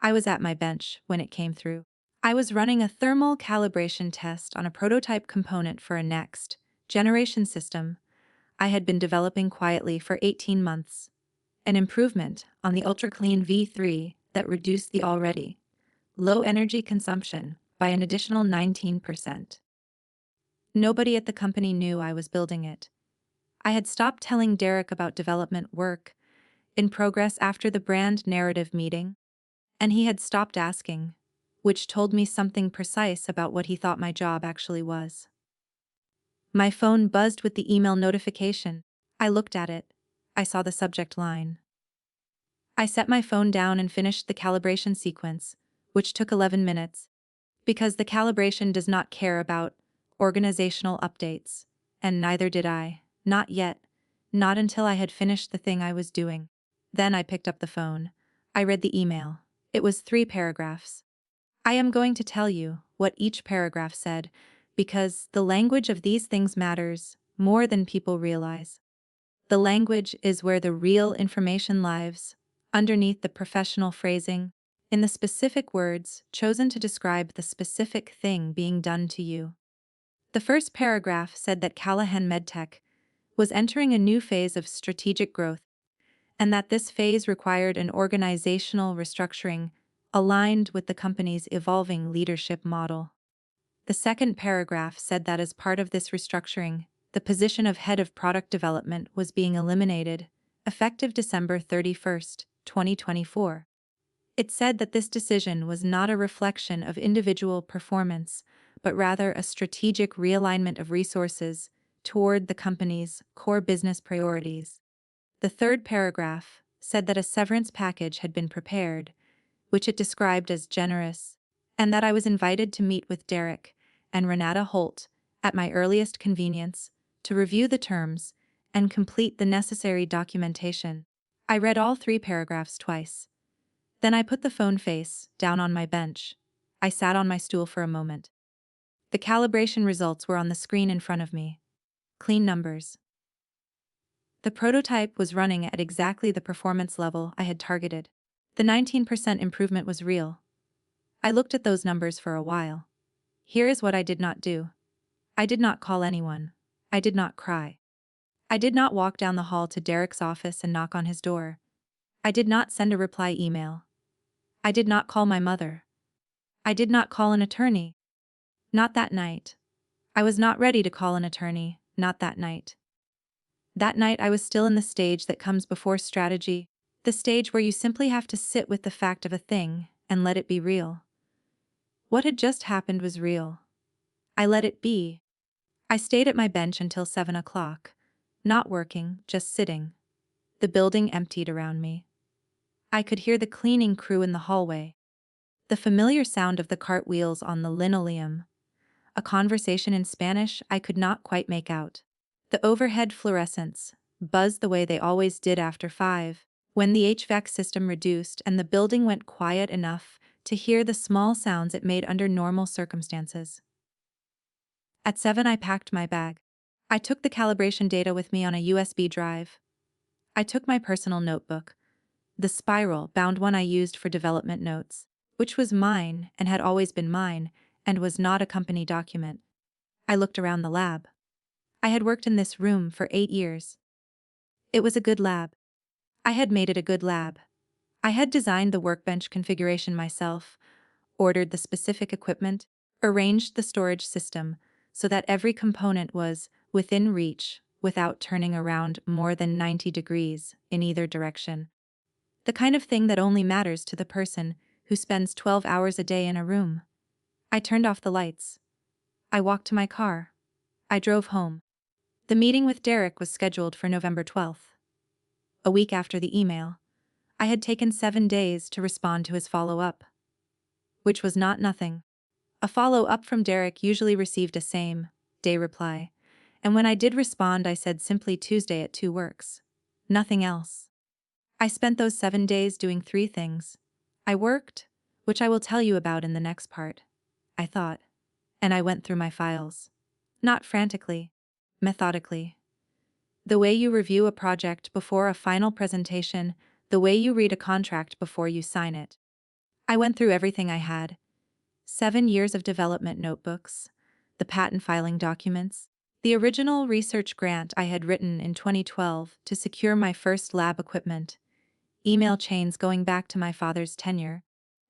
I was at my bench when it came through. I was running a thermal calibration test on a prototype component for a next generation system I had been developing quietly for 18 months. An improvement on the ultra-clean V3 that reduced the already low energy consumption by an additional 19%. Nobody at the company knew I was building it. I had stopped telling Derek about development work in progress after the brand narrative meeting, and he had stopped asking, which told me something precise about what he thought my job actually was. My phone buzzed with the email notification. I looked at it. I saw the subject line. I set my phone down and finished the calibration sequence, which took 11 minutes, because the calibration does not care about organizational updates, and neither did I, not yet, not until I had finished the thing I was doing. Then I picked up the phone. I read the email. It was 3 paragraphs. I am going to tell you what each paragraph said, because the language of these things matters more than people realize. The language is where the real information lives, underneath the professional phrasing, in the specific words chosen to describe the specific thing being done to you. The first paragraph said that Callahan MedTech was entering a new phase of strategic growth, and that this phase required an organizational restructuring aligned with the company's evolving leadership model. The second paragraph said that as part of this restructuring, the position of head of product development was being eliminated, effective December 31st, 2024. It said that this decision was not a reflection of individual performance, but rather a strategic realignment of resources toward the company's core business priorities. The third paragraph said that a severance package had been prepared, which it described as generous, and that I was invited to meet with Derek and Renata Holt at my earliest convenience to review the terms and complete the necessary documentation. I read all 3 paragraphs twice. Then I put the phone face down on my bench. I sat on my stool for a moment. The calibration results were on the screen in front of me. Clean numbers. The prototype was running at exactly the performance level I had targeted. The 19% improvement was real. I looked at those numbers for a while. Here is what I did not do. I did not call anyone. I did not cry. I did not walk down the hall to Derek's office and knock on his door. I did not send a reply email. I did not call my mother. I did not call an attorney. Not that night. I was not ready to call an attorney, not that night. That night I was still in the stage that comes before strategy, the stage where you simply have to sit with the fact of a thing and let it be real. What had just happened was real. I let it be. I stayed at my bench until 7 o'clock, not working, just sitting. The building emptied around me. I could hear the cleaning crew in the hallway, the familiar sound of the cartwheels on the linoleum, a conversation in Spanish I could not quite make out. The overhead fluorescents buzzed the way they always did after 5, when the HVAC system reduced and the building went quiet enough to hear the small sounds it made under normal circumstances. At 7 I packed my bag. I took the calibration data with me on a USB drive. I took my personal notebook, the spiral-bound one I used for development notes, which was mine and had always been mine, and was not a company document. I looked around the lab. I had worked in this room for 8 years. It was a good lab. I had made it a good lab. I had designed the workbench configuration myself, ordered the specific equipment, arranged the storage system so that every component was within reach without turning around more than 90 degrees in either direction. The kind of thing that only matters to the person who spends 12 hours a day in a room. I turned off the lights. I walked to my car. I drove home. The meeting with Derek was scheduled for November 12th. A week after the email, I had taken 7 days to respond to his follow-up. Which was not nothing. A follow-up from Derek usually received a same-day reply, and when I did respond I said simply Tuesday at 2 works. Nothing else. I spent those 7 days doing 3 things. I worked, which I will tell you about in the next part. I thought, and I went through my files. Not frantically, methodically. The way you review a project before a final presentation, the way you read a contract before you sign it. I went through everything I had. 7 years of development notebooks, the patent filing documents, the original research grant I had written in 2012 to secure my first lab equipment, email chains going back to my father's tenure,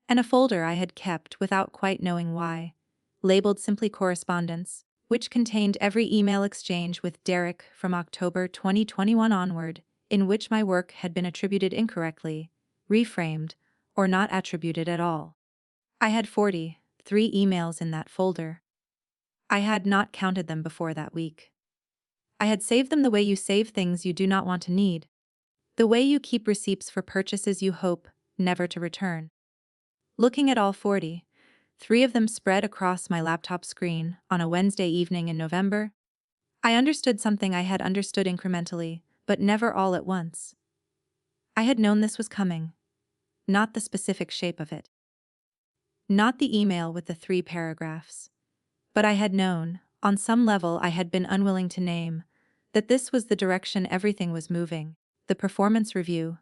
and a folder I had kept without quite knowing why, labeled simply correspondence, which contained every email exchange with Derek from October 2021 onward, in which my work had been attributed incorrectly, reframed, or not attributed at all. I had 43 emails in that folder. I had not counted them before that week. I had saved them the way you save things you do not want to need, the way you keep receipts for purchases you hope never to return. Looking at all 43 of them spread across my laptop screen on a Wednesday evening in November, I understood something I had understood incrementally, but never all at once. I had known this was coming, not the specific shape of it. Not the email with the 3 paragraphs. But I had known, on some level I had been unwilling to name, that this was the direction everything was moving: the performance review,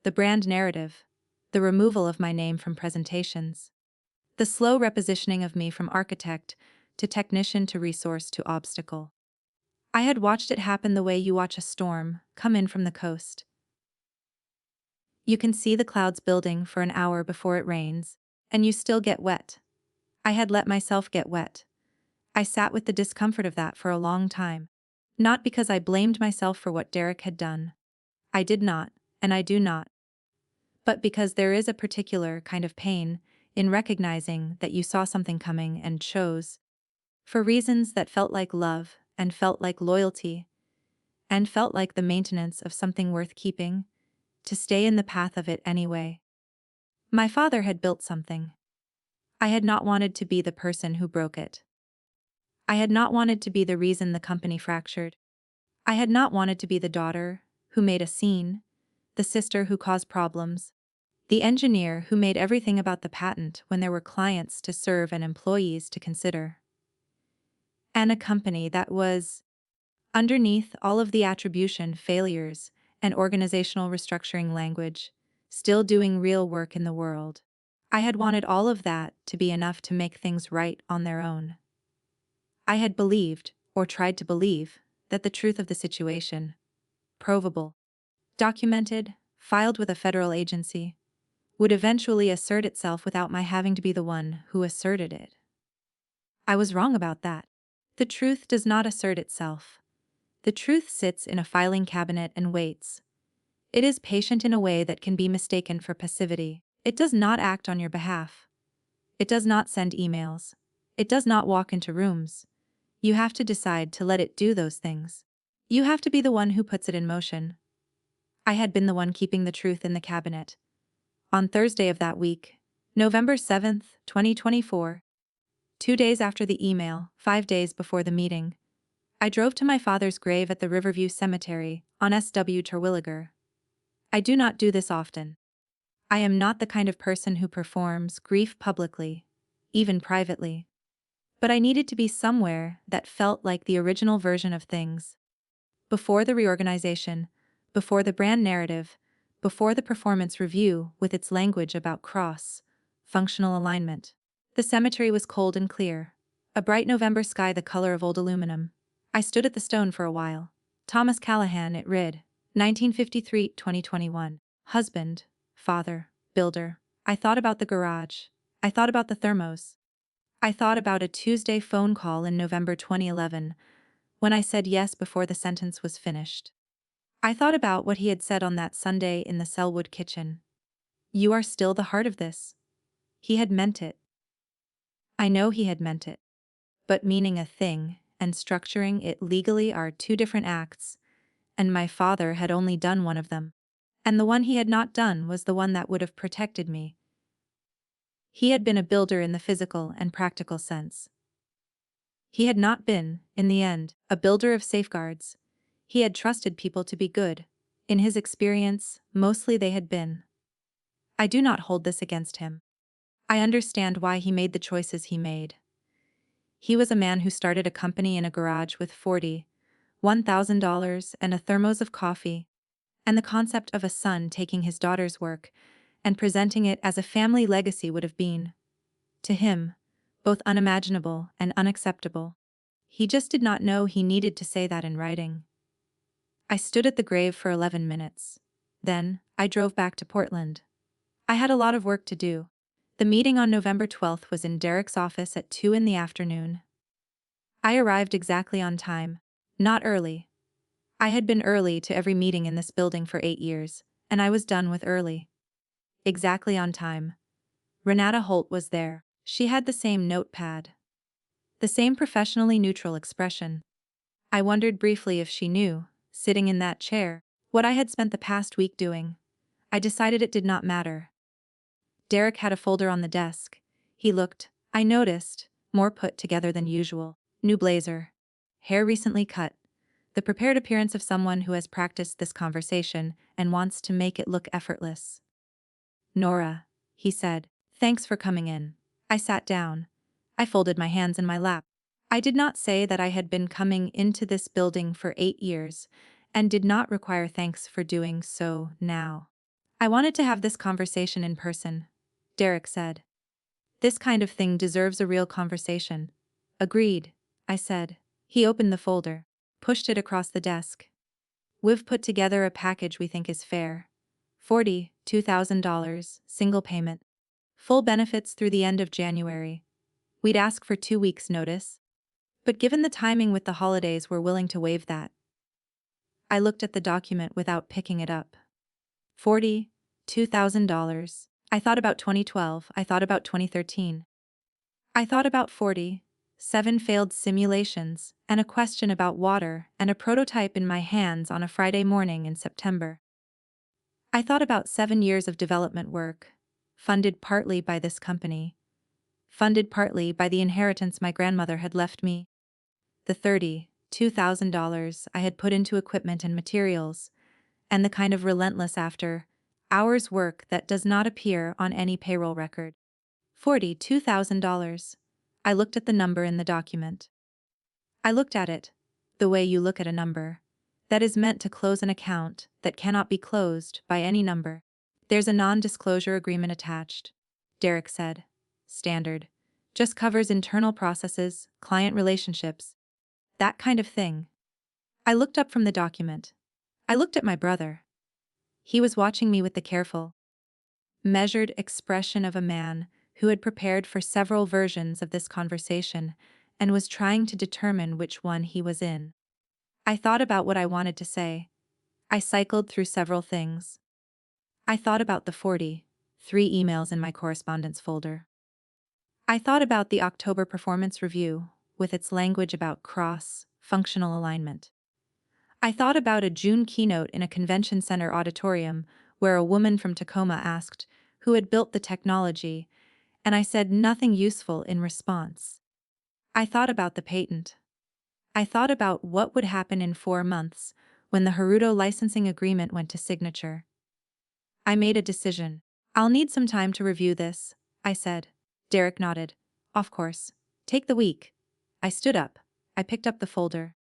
the brand narrative, the removal of my name from presentations, the slow repositioning of me from architect to technician to resource to obstacle. I had watched it happen the way you watch a storm come in from the coast. You can see the clouds building for an hour before it rains, and you still get wet. I had let myself get wet. I sat with the discomfort of that for a long time. Not because I blamed myself for what Derek had done. I did not, and I do not. But because there is a particular kind of pain in recognizing that you saw something coming and chose, for reasons that felt like love and felt like loyalty, and felt like the maintenance of something worth keeping, to stay in the path of it anyway. My father had built something. I had not wanted to be the person who broke it. I had not wanted to be the reason the company fractured. I had not wanted to be the daughter who made a scene, the sister who caused problems, the engineer who made everything about the patent when there were clients to serve and employees to consider. And a company that was, underneath all of the attribution failures and organizational restructuring language, still doing real work in the world. I had wanted all of that to be enough to make things right on their own. I had believed, or tried to believe, that the truth of the situation, provable, documented, filed with a federal agency, would eventually assert itself without my having to be the one who asserted it. I was wrong about that. The truth does not assert itself. The truth sits in a filing cabinet and waits. It is patient in a way that can be mistaken for passivity. It does not act on your behalf. It does not send emails. It does not walk into rooms. You have to decide to let it do those things. You have to be the one who puts it in motion. I had been the one keeping the truth in the cabinet. On Thursday of that week, November 7th, 2024, 2 days after the email, 5 days before the meeting, I drove to my father's grave at the Riverview Cemetery on SW Terwilliger. I do not do this often. I am not the kind of person who performs grief publicly, even privately. But I needed to be somewhere that felt like the original version of things. Before the reorganization, before the brand narrative, before the performance review with its language about functional alignment. The cemetery was cold and clear, a bright November sky the color of old aluminum. I stood at the stone for a while. Thomas Callahan, it read, 1953-2021. Husband, father, builder. I thought about the garage. I thought about the thermos. I thought about a Tuesday phone call in November 2011, when I said yes before the sentence was finished. I thought about what he had said on that Sunday in the Selwood kitchen. You are still the heart of this. He had meant it. I know he had meant it. But meaning a thing and structuring it legally are two different acts, and my father had only done one of them. And the one he had not done was the one that would have protected me. He had been a builder in the physical and practical sense. He had not been, in the end, a builder of safeguards. He had trusted people to be good. In his experience, mostly they had been. I do not hold this against him. I understand why he made the choices he made. He was a man who started a company in a garage with $41,000 and a thermos of coffee, and the concept of a son taking his daughter's work and presenting it as a family legacy would have been, to him, both unimaginable and unacceptable. He just did not know he needed to say that in writing. I stood at the grave for 11 minutes. Then, I drove back to Portland. I had a lot of work to do. The meeting on November 12th was in Derek's office at 2 in the afternoon. I arrived exactly on time, not early. I had been early to every meeting in this building for 8 years, and I was done with early. Exactly on time. Renata Holt was there. She had the same notepad. The same professionally neutral expression. I wondered briefly if she knew, sitting in that chair, what I had spent the past week doing. I decided it did not matter. Derek had a folder on the desk. He looked, I noticed, more put together than usual. New blazer. Hair recently cut. The prepared appearance of someone who has practiced this conversation and wants to make it look effortless. Nora, he said, thanks for coming in. I sat down. I folded my hands in my lap. I did not say that I had been coming into this building for 8 years, and did not require thanks for doing so now. I wanted to have this conversation in person, Derek said. This kind of thing deserves a real conversation. Agreed, I said. He opened the folder, pushed it across the desk. We've put together a package we think is fair. $42,000, single payment. Full benefits through the end of January. We'd ask for 2 weeks' notice. But given the timing with the holidays, we're willing to waive that. I looked at the document without picking it up. $42,000. I thought about 2012, I thought about 2013. I thought about 7 failed simulations, and a question about water, and a prototype in my hands on a Friday morning in September. I thought about 7 years of development work, funded partly by this company, funded partly by the inheritance my grandmother had left me. The $32,000 I had put into equipment and materials, and the kind of relentless after-hours work that does not appear on any payroll record. $42,000. I looked at the number in the document. I looked at it, the way you look at a number, that is meant to close an account that cannot be closed by any number. There's a non-disclosure agreement attached, Derek said. Standard. Just covers internal processes, client relationships, that kind of thing. I looked up from the document. I looked at my brother. He was watching me with the careful, measured expression of a man who had prepared for several versions of this conversation and was trying to determine which one he was in. I thought about what I wanted to say. I cycled through several things. I thought about the 43 emails in my correspondence folder. I thought about the October performance review, with its language about functional alignment. I thought about a June keynote in a convention center auditorium where a woman from Tacoma asked, who had built the technology, and I said nothing useful in response. I thought about the patent. I thought about what would happen in 4 months when the Haruto licensing agreement went to signature. I made a decision. I'll need some time to review this, I said. Derek nodded. Of course. Take the week. I stood up. I picked up the folder.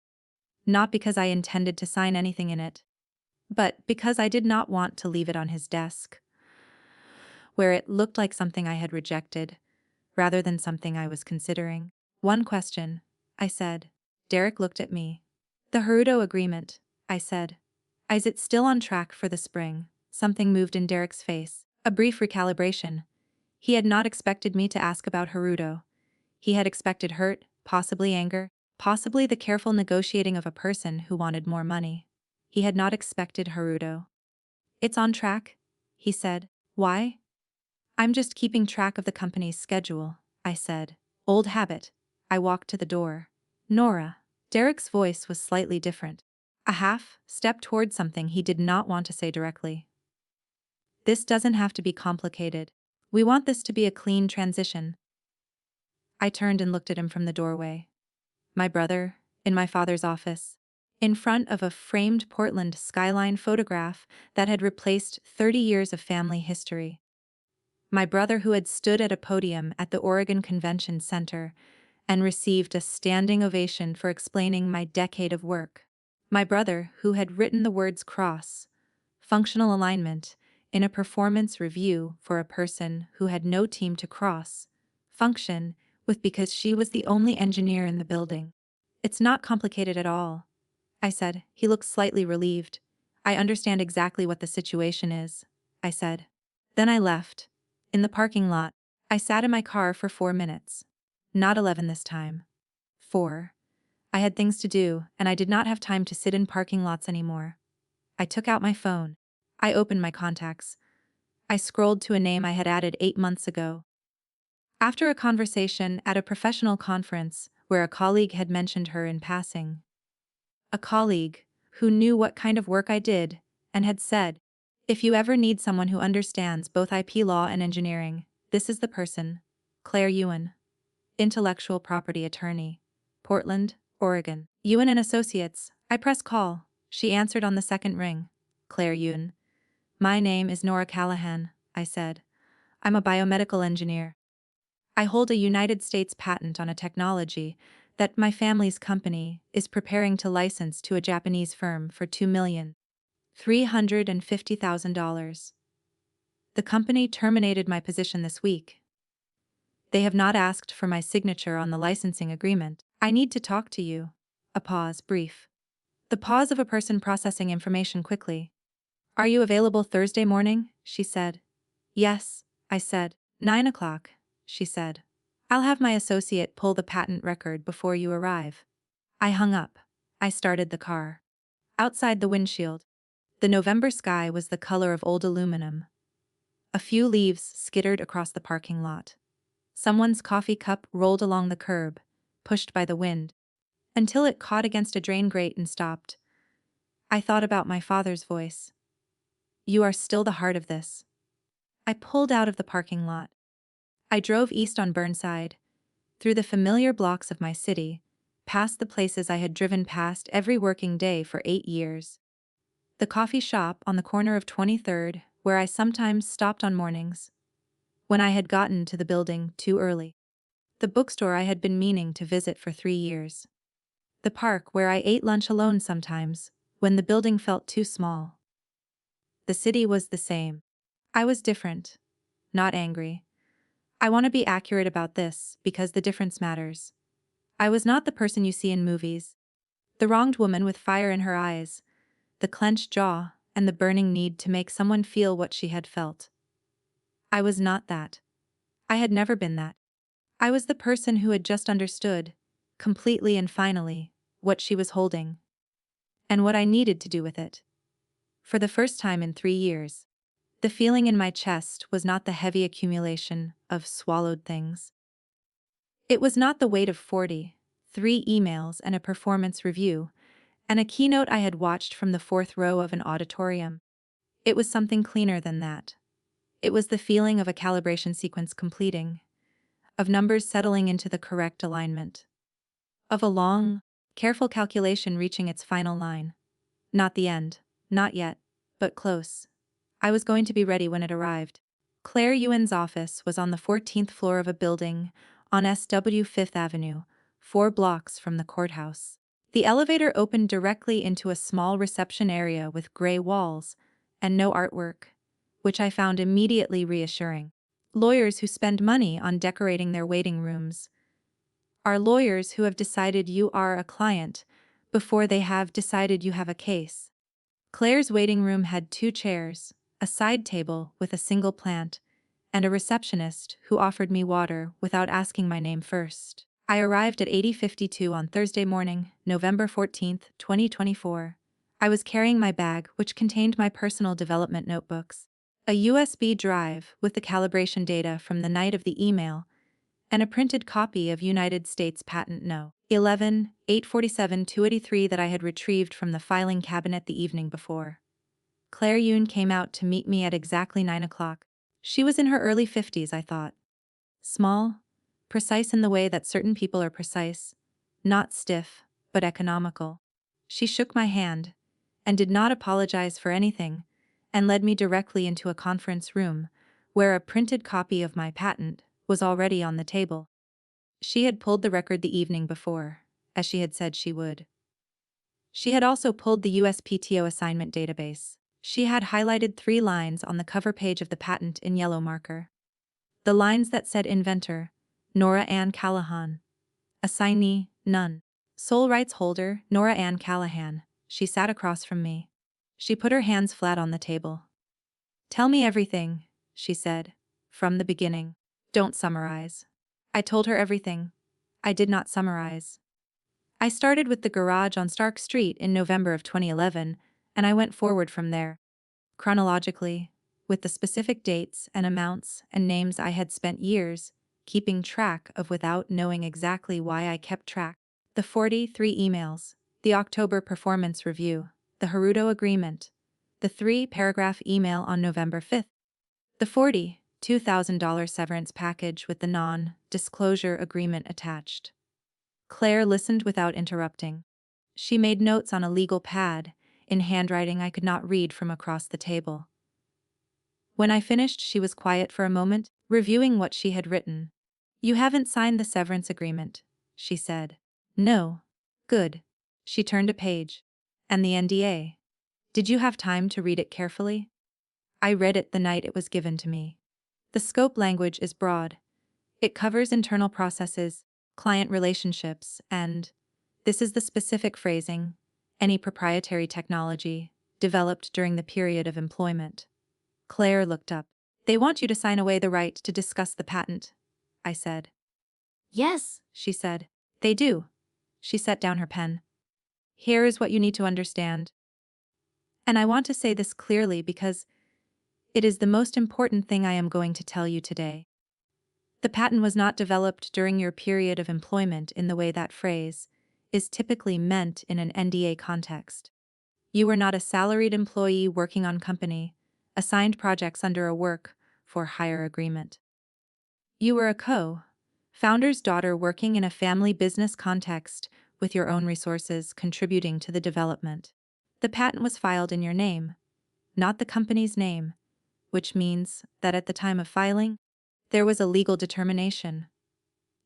Not because I intended to sign anything in it, but because I did not want to leave it on his desk, where it looked like something I had rejected, rather than something I was considering. One question, I said. Derek looked at me. The Haruto agreement, I said. Is it still on track for the spring? Something moved in Derek's face. A brief recalibration. He had not expected me to ask about Haruto. He had expected hurt, possibly anger, possibly the careful negotiating of a person who wanted more money. He had not expected Haruto. It's on track, he said. Why? I'm just keeping track of the company's schedule, I said. Old habit. I walked to the door. Nora. Derek's voice was slightly different. A half-step toward something he did not want to say directly. This doesn't have to be complicated. We want this to be a clean transition. I turned and looked at him from the doorway. My brother, in my father's office, in front of a framed Portland skyline photograph that had replaced 30 years of family history. My brother who had stood at a podium at the Oregon Convention Center and received a standing ovation for explaining my decade of work. My brother who had written the words cross, functional alignment, in a performance review for a person who had no team to cross, function, with because she was the only engineer in the building. It's not complicated at all, I said. He looked slightly relieved. I understand exactly what the situation is, I said. Then I left. In the parking lot, I sat in my car for 4 minutes. Not 11 this time. 4. I had things to do, and I did not have time to sit in parking lots anymore. I took out my phone. I opened my contacts. I scrolled to a name I had added 8 months ago. After a conversation at a professional conference where a colleague had mentioned her in passing. A colleague who knew what kind of work I did and had said, if you ever need someone who understands both IP law and engineering, this is the person. Claire Ewan. Intellectual property attorney. Portland, Oregon. Ewan and Associates. I press call. She answered on the second ring. Claire Ewan. My name is Nora Callahan, I said. I'm a biomedical engineer. I hold a United States patent on a technology that my family's company is preparing to license to a Japanese firm for $2,350,000. The company terminated my position this week. They have not asked for my signature on the licensing agreement. I need to talk to you. A pause, brief. The pause of a person processing information quickly. Are you available Thursday morning? She said. Yes, I said. 9 o'clock, she said. I'll have my associate pull the patent record before you arrive. I hung up. I started the car. Outside the windshield, the November sky was the color of old aluminum. A few leaves skittered across the parking lot. Someone's coffee cup rolled along the curb, pushed by the wind, until it caught against a drain grate and stopped. I thought about my father's voice. You are still the heart of this. I pulled out of the parking lot. I drove east on Burnside, through the familiar blocks of my city, past the places I had driven past every working day for 8 years. The coffee shop on the corner of 23rd, where I sometimes stopped on mornings, when I had gotten to the building too early. The bookstore I had been meaning to visit for 3 years. The park where I ate lunch alone sometimes, when the building felt too small. The city was the same. I was different. Not angry. I want to be accurate about this, because the difference matters. I was not the person you see in movies. The wronged woman with fire in her eyes, the clenched jaw, and the burning need to make someone feel what she had felt. I was not that. I had never been that. I was the person who had just understood, completely and finally, what she was holding. And what I needed to do with it. For the first time in 3 years. The feeling in my chest was not the heavy accumulation of swallowed things. It was not the weight of 43 emails and a performance review, and a keynote I had watched from the 4th row of an auditorium. It was something cleaner than that. It was the feeling of a calibration sequence completing, of numbers settling into the correct alignment, of a long, careful calculation reaching its final line. Not the end, not yet, but close. I was going to be ready when it arrived. Claire Ewan's office was on the 14th floor of a building on SW 5th Avenue, 4 blocks from the courthouse. The elevator opened directly into a small reception area with gray walls and no artwork, which I found immediately reassuring. Lawyers who spend money on decorating their waiting rooms are lawyers who have decided you are a client before they have decided you have a case. Claire's waiting room had 2 chairs, a side table with a single plant, and a receptionist who offered me water without asking my name first. I arrived at 8052 on Thursday morning, November 14th, 2024. I was carrying my bag, which contained my personal development notebooks, a USB drive with the calibration data from the night of the email, and a printed copy of United States Patent No. 11, 847-283 that I had retrieved from the filing cabinet the evening before. Claire Yoon came out to meet me at exactly 9 o'clock. She was in her early 50s, I thought. Small, precise in the way that certain people are precise, not stiff, but economical. She shook my hand, and did not apologize for anything, and led me directly into a conference room, where a printed copy of my patent was already on the table. She had pulled the record the evening before, as she had said she would. She had also pulled the USPTO assignment database. She had highlighted 3 lines on the cover page of the patent in yellow marker. The lines that said inventor, Nora Ann Callahan. Assignee, none. Sole rights holder, Nora Ann Callahan. She sat across from me. She put her hands flat on the table. Tell me everything, she said, from the beginning. Don't summarize. I told her everything. I did not summarize. I started with the garage on Stark Street in November of 2011, and I went forward from there, chronologically, with the specific dates and amounts and names I had spent years keeping track of without knowing exactly why I kept track. The 43 emails, the October performance review, the Haruto agreement, the 3-paragraph email on November 5th, the $42,000 severance package with the non-disclosure agreement attached. Claire listened without interrupting. She made notes on a legal pad, in handwriting I could not read from across the table. When I finished, she was quiet for a moment, reviewing what she had written. You haven't signed the severance agreement, she said. No. Good. She turned a page. And the NDA. Did you have time to read it carefully? I read it the night it was given to me. The scope language is broad. It covers internal processes, client relationships, and, this is the specific phrasing, any proprietary technology developed during the period of employment. Claire looked up. They want you to sign away the right to discuss the patent, I said. Yes, she said. They do. She set down her pen. Here is what you need to understand. And I want to say this clearly because it is the most important thing I am going to tell you today. The patent was not developed during your period of employment in the way that phrase is typically meant in an NDA context. You were not a salaried employee working on company, assigned projects under a work-for-hire agreement. You were a co-founder's daughter working in a family business context with your own resources contributing to the development. The patent was filed in your name, not the company's name, which means that at the time of filing, there was a legal determination,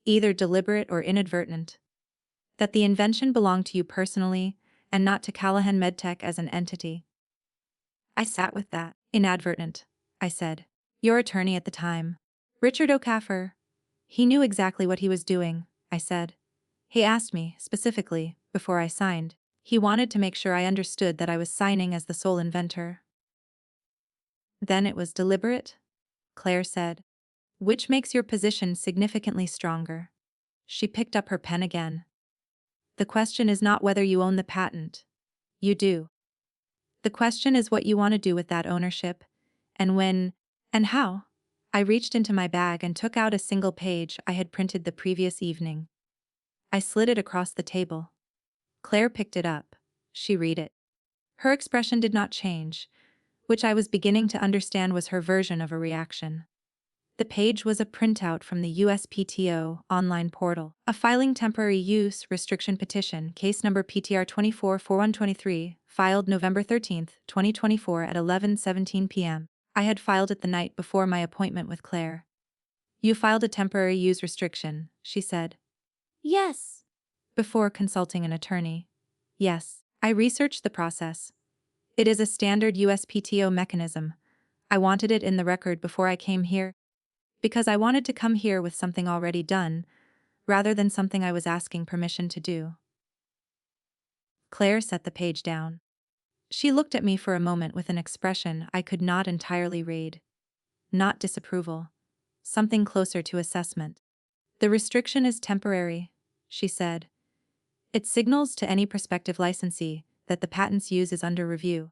either deliberate or inadvertent, that the invention belonged to you personally and not to Callahan Medtech as an entity. I sat with that. Inadvertent, I said. Your attorney at the time, Richard O'Caffer. He knew exactly what he was doing, I said. He asked me, specifically, before I signed. He wanted to make sure I understood that I was signing as the sole inventor. Then it was deliberate? Claire said. Which makes your position significantly stronger. She picked up her pen again. The question is not whether you own the patent. You do. The question is what you want to do with that ownership, and when, and how. I reached into my bag and took out a single page I had printed the previous evening. I slid it across the table. Claire picked it up. She read it. Her expression did not change, which I was beginning to understand was her version of a reaction. The page was a printout from the USPTO online portal. A filing temporary use restriction petition, case number PTR 244123, filed November 13, 2024 at 11:17 p.m. I had filed it the night before my appointment with Claire. You filed a temporary use restriction, she said. Yes. Before consulting an attorney. Yes. I researched the process. It is a standard USPTO mechanism. I wanted it in the record before I came here, because I wanted to come here with something already done, rather than something I was asking permission to do. Claire set the page down. She looked at me for a moment with an expression I could not entirely read. Not disapproval. Something closer to assessment. The restriction is temporary, she said. It signals to any prospective licensee that the patent's use is under review.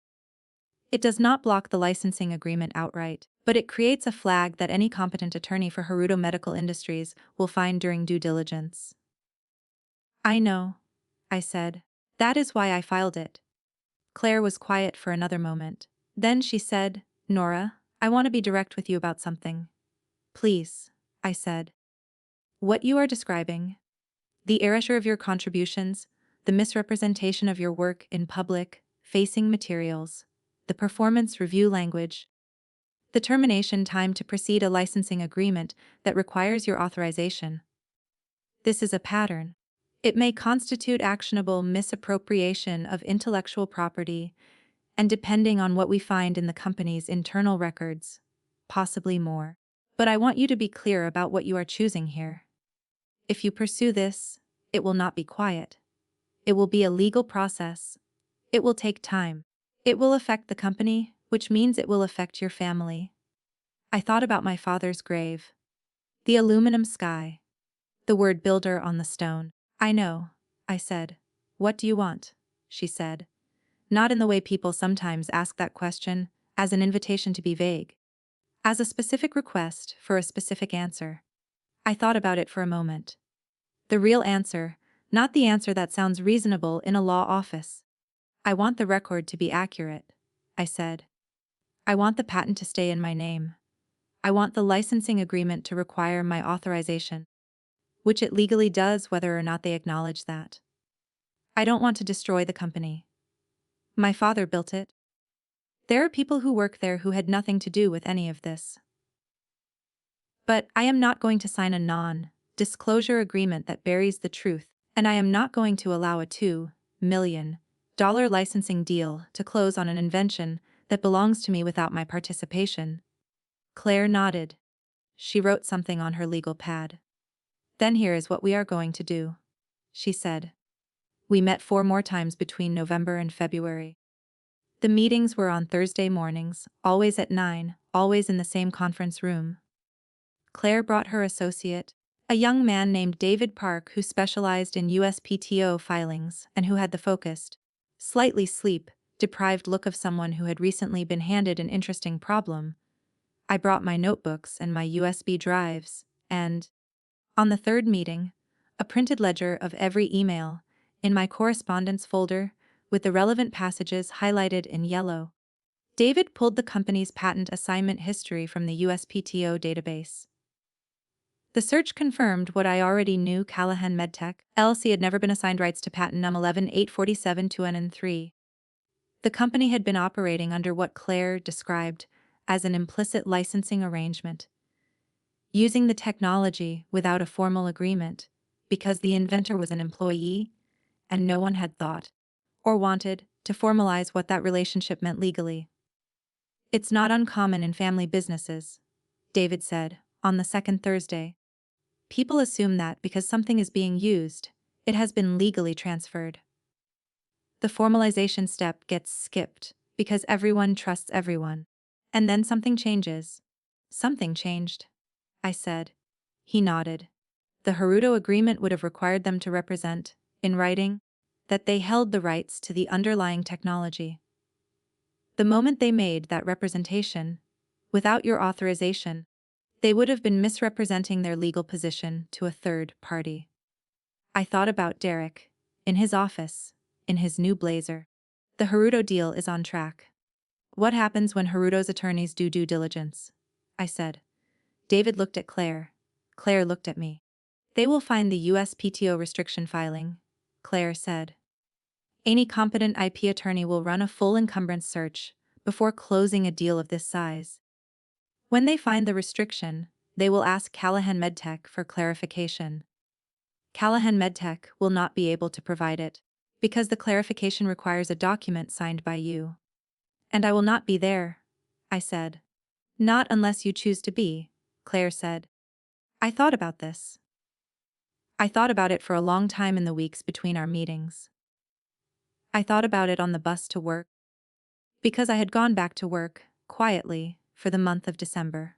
It does not block the licensing agreement outright, but it creates a flag that any competent attorney for Haruto Medical Industries will find during due diligence. I know, I said. That is why I filed it. Claire was quiet for another moment. Then she said, Nora, I want to be direct with you about something. Please, I said. What you are describing, the erasure of your contributions, the misrepresentation of your work in public, facing materials, the performance review language, the termination time to proceed a licensing agreement that requires your authorization. This is a pattern. It may constitute actionable misappropriation of intellectual property, and depending on what we find in the company's internal records, possibly more. But I want you to be clear about what you are choosing here. If you pursue this, it will not be quiet. It will be a legal process. It will take time. It will affect the company, which means it will affect your family. I thought about my father's grave. The aluminum sky. The word builder on the stone. I know, I said. What do you want? She said. Not in the way people sometimes ask that question, as an invitation to be vague. As a specific request for a specific answer. I thought about it for a moment. The real answer, not the answer that sounds reasonable in a law office. I want the record to be accurate, I said. I want the patent to stay in my name. I want the licensing agreement to require my authorization, which it legally does whether or not they acknowledge that. I don't want to destroy the company. My father built it. There are people who work there who had nothing to do with any of this. But I am not going to sign a non-disclosure agreement that buries the truth, and I am not going to allow a $2 million licensing deal to close on an invention that belongs to me without my participation. Claire nodded. She wrote something on her legal pad. Then here is what we are going to do, she said. We met 4 more times between November and February. The meetings were on Thursday mornings, always at 9, always in the same conference room. Claire brought her associate, a young man named David Park who specialized in USPTO filings and who had the focused, slightly sleep-deprived look of someone who had recently been handed an interesting problem. I brought my notebooks and my USB drives, and, on the third meeting, a printed ledger of every email, in my correspondence folder, with the relevant passages highlighted in yellow. David pulled the company's patent assignment history from the USPTO database. The search confirmed what I already knew: Callahan Medtech, LLC had never been assigned rights to patent num 11-847-2N3. The company had been operating under what Claire described as an implicit licensing arrangement, using the technology without a formal agreement, because the inventor was an employee, and no one had thought, or wanted, to formalize what that relationship meant legally. It's not uncommon in family businesses, David said, on the second Thursday. People assume that because something is being used, it has been legally transferred. The formalization step gets skipped because everyone trusts everyone. And then something changes. Something changed, I said. He nodded. The Haruto agreement would have required them to represent, in writing, that they held the rights to the underlying technology. The moment they made that representation, without your authorization, they would have been misrepresenting their legal position to a third party. I thought about Derek, in his office, in his new blazer. The Haruto deal is on track. What happens when Haruto's attorneys do due diligence? I said. David looked at Claire. Claire looked at me. They will find the USPTO restriction filing, Claire said. Any competent IP attorney will run a full encumbrance search before closing a deal of this size. When they find the restriction, they will ask Callahan Medtech for clarification. Callahan Medtech will not be able to provide it, because the clarification requires a document signed by you. And I will not be there, I said. Not unless you choose to be, Claire said. I thought about this. I thought about it for a long time in the weeks between our meetings. I thought about it on the bus to work, because I had gone back to work, quietly, for the month of December.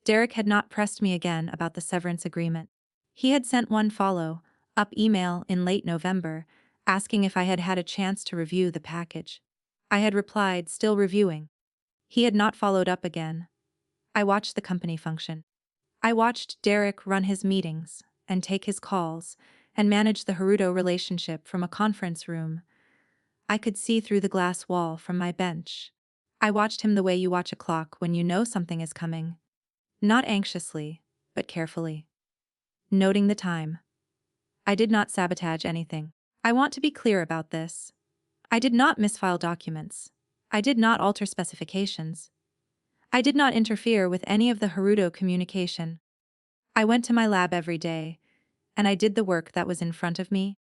Derek had not pressed me again about the severance agreement. He had sent one follow-up email in late November, asking if I had had a chance to review the package. I had replied, still reviewing. He had not followed up again. I watched the company function. I watched Derek run his meetings, and take his calls, and manage the Haruto relationship from a conference room. I could see through the glass wall from my bench. I watched him the way you watch a clock when you know something is coming. Not anxiously, but carefully. Noting the time. I did not sabotage anything. I want to be clear about this. I did not misfile documents. I did not alter specifications. I did not interfere with any of the Haruto communication. I went to my lab every day, and I did the work that was in front of me,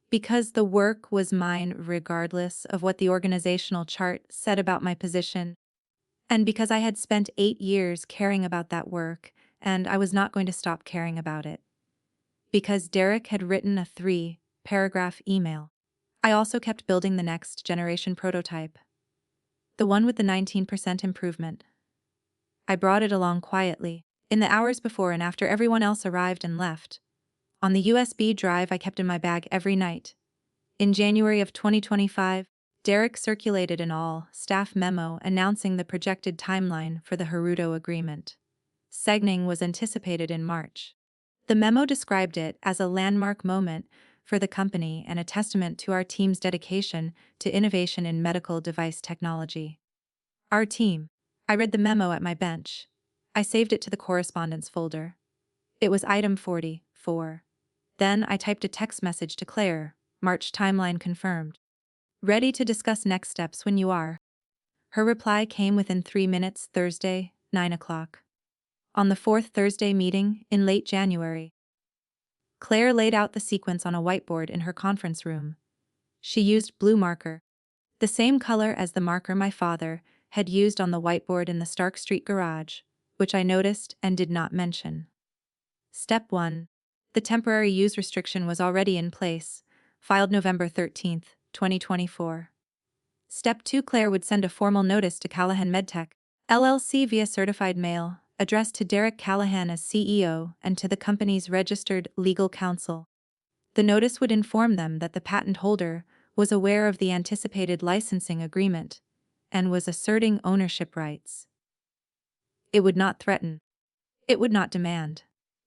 because the work was mine regardless of what the organizational chart said about my position, and because I had spent 8 years caring about that work, and I was not going to stop caring about it. Because Derek had written a 3-paragraph email. I also kept building the next generation prototype. The one with the 19% improvement. I brought it along quietly, in the hours before and after everyone else arrived and left. On the USB drive I kept in my bag every night. In January of 2025, Derek circulated an all-staff memo announcing the projected timeline for the Haruto agreement. Signing was anticipated in March. The memo described it as a landmark moment for the company and a testament to our team's dedication to innovation in medical device technology. Our team. I read the memo at my bench. I saved it to the correspondence folder. It was item 44. Then I typed a text message to Claire, March timeline confirmed. Ready to discuss next steps when you are. Her reply came within 3 minutes, Thursday, 9 o'clock. On the fourth Thursday meeting, in late January. Claire laid out the sequence on a whiteboard in her conference room. She used blue marker, the same color as the marker my father had used on the whiteboard in the Stark Street garage, which I noticed and did not mention. Step 1. The temporary use restriction was already in place, filed November 13, 2024. Step 2. Claire would send a formal notice to Callahan Medtech, LLC via certified mail, addressed to Derek Callahan as CEO and to the company's registered legal counsel. The notice would inform them that the patent holder was aware of the anticipated licensing agreement and was asserting ownership rights. It would not threaten. It would not demand.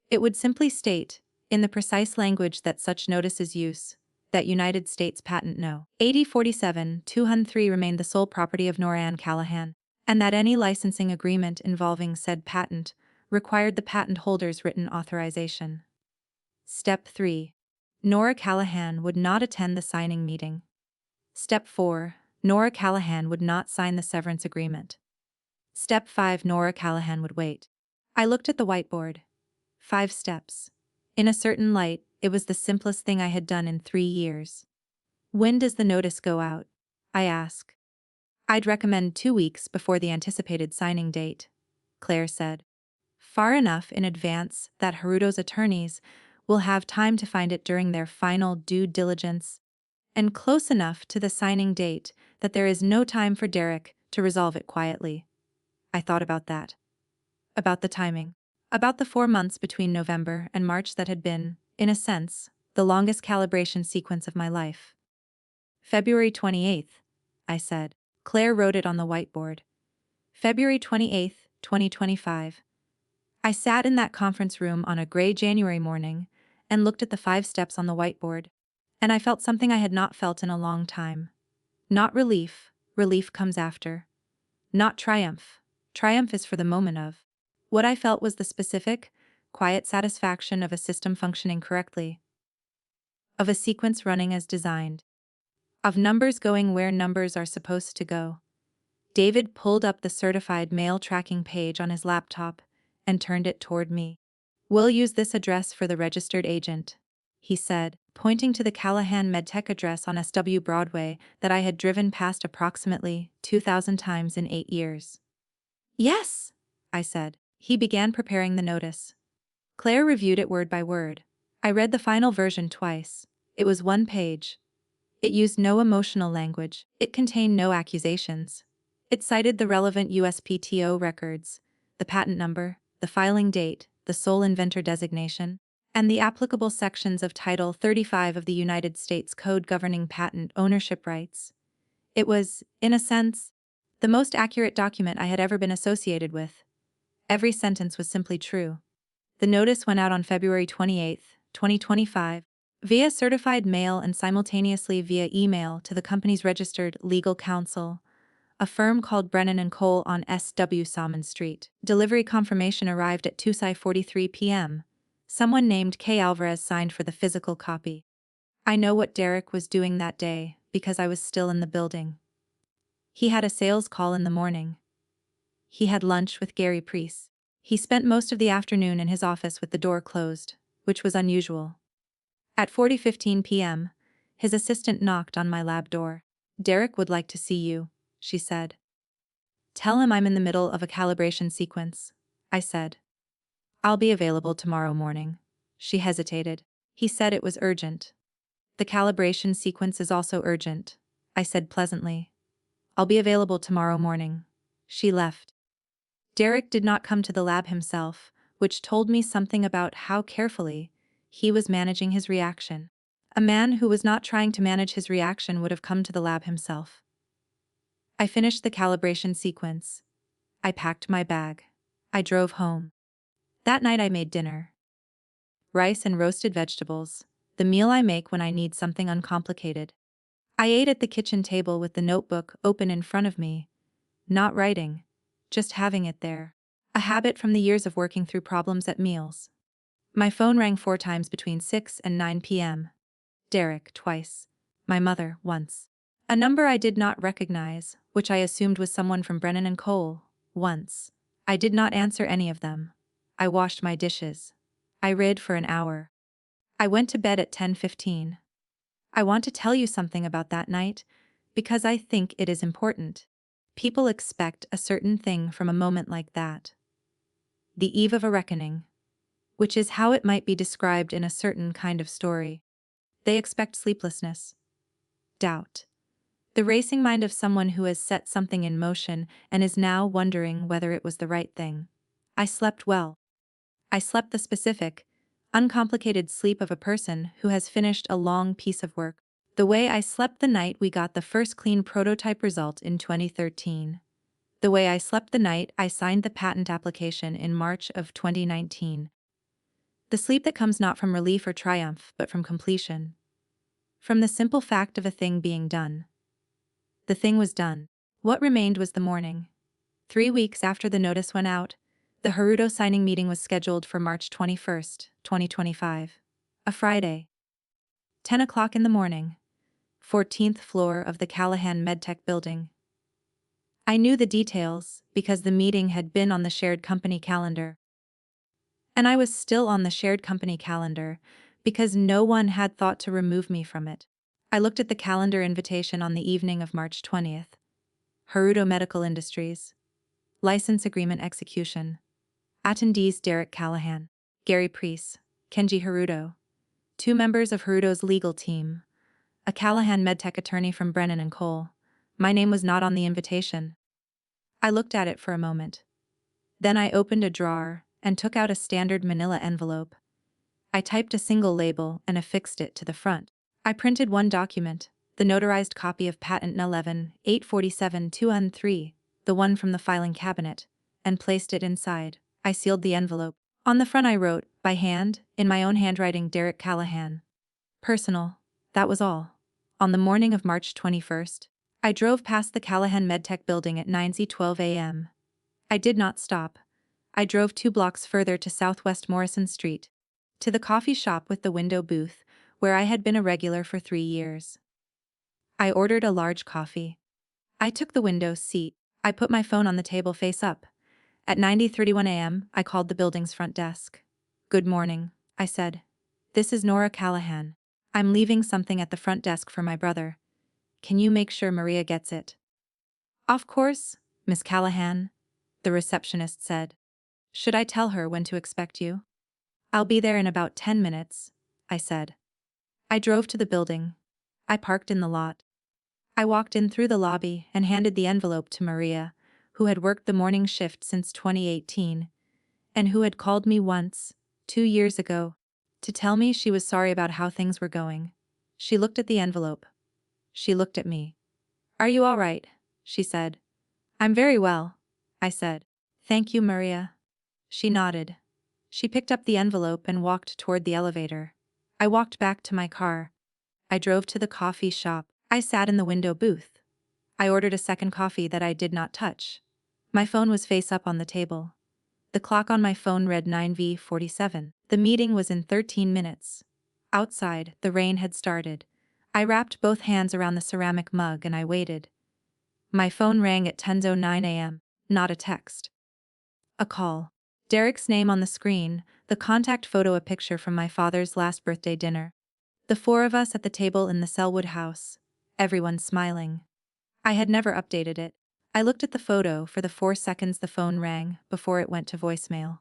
It would simply state, in the precise language that such notices use, that United States Patent No. 8047-203 remained the sole property of Nora Ann Callahan, and that any licensing agreement involving said patent required the patent holder's written authorization. Step 3. Nora Callahan would not attend the signing meeting. Step 4. Nora Callahan would not sign the severance agreement. Step 5. Nora Callahan would wait. I looked at the whiteboard. 5 steps. In a certain light, it was the simplest thing I had done in 3 years. When does the notice go out? I asked. I'd recommend 2 weeks before the anticipated signing date, Claire said. Far enough in advance that Haruto's attorneys will have time to find it during their final due diligence, and close enough to the signing date that there is no time for Derek to resolve it quietly. I thought about that. About the timing. About the 4 months between November and March that had been, in a sense, the longest calibration sequence of my life. February 28th, I said. Claire wrote it on the whiteboard. February 28th, 2025. I sat in that conference room on a gray January morning and looked at the 5 steps on the whiteboard, and I felt something I had not felt in a long time. Not relief, relief comes after. Not triumph. Triumph is for the moment of. What I felt was the specific, quiet satisfaction of a system functioning correctly, of a sequence running as designed, of numbers going where numbers are supposed to go. David pulled up the certified mail tracking page on his laptop and turned it toward me. "We'll use this address for the registered agent," he said, pointing to the Callahan MedTech address on SW Broadway that I had driven past approximately 2,000 times in 8 years. "Yes," I said. He began preparing the notice. Claire reviewed it word by word. I read the final version twice. It was 1 page. It used no emotional language. It contained no accusations. It cited the relevant USPTO records, the patent number, the filing date, the sole inventor designation, and the applicable sections of Title 35 of the United States Code governing patent ownership rights. It was, in a sense, the most accurate document I had ever been associated with. Every sentence was simply true. The notice went out on February 28, 2025, via certified mail and simultaneously via email to the company's registered legal counsel, a firm called Brennan & Cole on SW Salmon Street. Delivery confirmation arrived at 2:43 p.m. Someone named K. Alvarez signed for the physical copy. I know what Derek was doing that day because I was still in the building. He had a sales call in the morning. He had lunch with Gary Priest. He spent most of the afternoon in his office with the door closed, which was unusual. At 4:15 p.m., his assistant knocked on my lab door. "Derek would like to see you," she said. "Tell him I'm in the middle of a calibration sequence," I said. "I'll be available tomorrow morning." She hesitated. He said it was urgent. "The calibration sequence is also urgent," I said pleasantly. "I'll be available tomorrow morning." She left. Derek did not come to the lab himself, which told me something about how carefully he was managing his reaction. A man who was not trying to manage his reaction would have come to the lab himself. I finished the calibration sequence. I packed my bag. I drove home. That night I made dinner. Rice and roasted vegetables, the meal I make when I need something uncomplicated. I ate at the kitchen table with the notebook open in front of me, not writing, just having it there. A habit from the years of working through problems at meals. My phone rang 4 times between 6 and 9 p.m. Derek, twice. My mother, once. A number I did not recognize, which I assumed was someone from Brennan & Cole, once. I did not answer any of them. I washed my dishes. I read for an hour. I went to bed at 10:15. I want to tell you something about that night, because I think it is important. People expect a certain thing from a moment like that. The eve of a reckoning, which is how it might be described in a certain kind of story. They expect sleeplessness, doubt, the racing mind of someone who has set something in motion and is now wondering whether it was the right thing. I slept well. I slept the specific, uncomplicated sleep of a person who has finished a long piece of work, the way I slept the night we got the first clean prototype result in 2013. The way I slept the night I signed the patent application in March of 2019. The sleep that comes not from relief or triumph, but from completion. From the simple fact of a thing being done. The thing was done. What remained was the morning. 3 weeks after the notice went out, the Haruto signing meeting was scheduled for March 21, 2025. A Friday. 10 o'clock in the morning. 14th floor of the Callahan MedTech building. I knew the details because the meeting had been on the shared company calendar. And I was still on the shared company calendar because no one had thought to remove me from it. I looked at the calendar invitation on the evening of March 20th. Haruto Medical Industries. License Agreement Execution. Attendees Derek Callahan, Gary Priest, Kenji Haruto. 2 members of Haruto's legal team. A Callahan MedTech attorney from Brennan & Cole. My name was not on the invitation. I looked at it for a moment. Then I opened a drawer and took out a standard manila envelope. I typed a single label and affixed it to the front. I printed one document, the notarized copy of Patent 11-847-213, the one from the filing cabinet, and placed it inside. I sealed the envelope. On the front I wrote, by hand, in my own handwriting, Derek Callahan. Personal. That was all. On the morning of March 21st, I drove past the Callahan MedTech building at 9:12 a.m. I did not stop. I drove 2 blocks further to Southwest Morrison Street, to the coffee shop with the window booth, where I had been a regular for 3 years. I ordered a large coffee. I took the window seat. I put my phone on the table face up. At 9:31 a.m., I called the building's front desk. "Good morning," I said. "This is Nora Callahan. I'm leaving something at the front desk for my brother. Can you make sure Maria gets it?" "Of course, Miss Callahan," the receptionist said. "Should I tell her when to expect you?" "I'll be there in about 10 minutes," I said. I drove to the building. I parked in the lot. I walked in through the lobby and handed the envelope to Maria, who had worked the morning shift since 2018, and who had called me once, 2 years ago, to tell me she was sorry about how things were going. She looked at the envelope. She looked at me. "Are you all right?" she said. "I'm very well," I said. "Thank you, Maria." She nodded. She picked up the envelope and walked toward the elevator. I walked back to my car. I drove to the coffee shop. I sat in the window booth. I ordered a second coffee that I did not touch. My phone was face up on the table. The clock on my phone read 9:47. The meeting was in 13 minutes. Outside, the rain had started. I wrapped both hands around the ceramic mug and I waited. My phone rang at 10:09 a.m., not a text. A call. Derek's name on the screen, the contact photo a picture from my father's last birthday dinner. The 4 of us at the table in the Selwood house. Everyone smiling. I had never updated it. I looked at the photo for the 4 seconds the phone rang before it went to voicemail.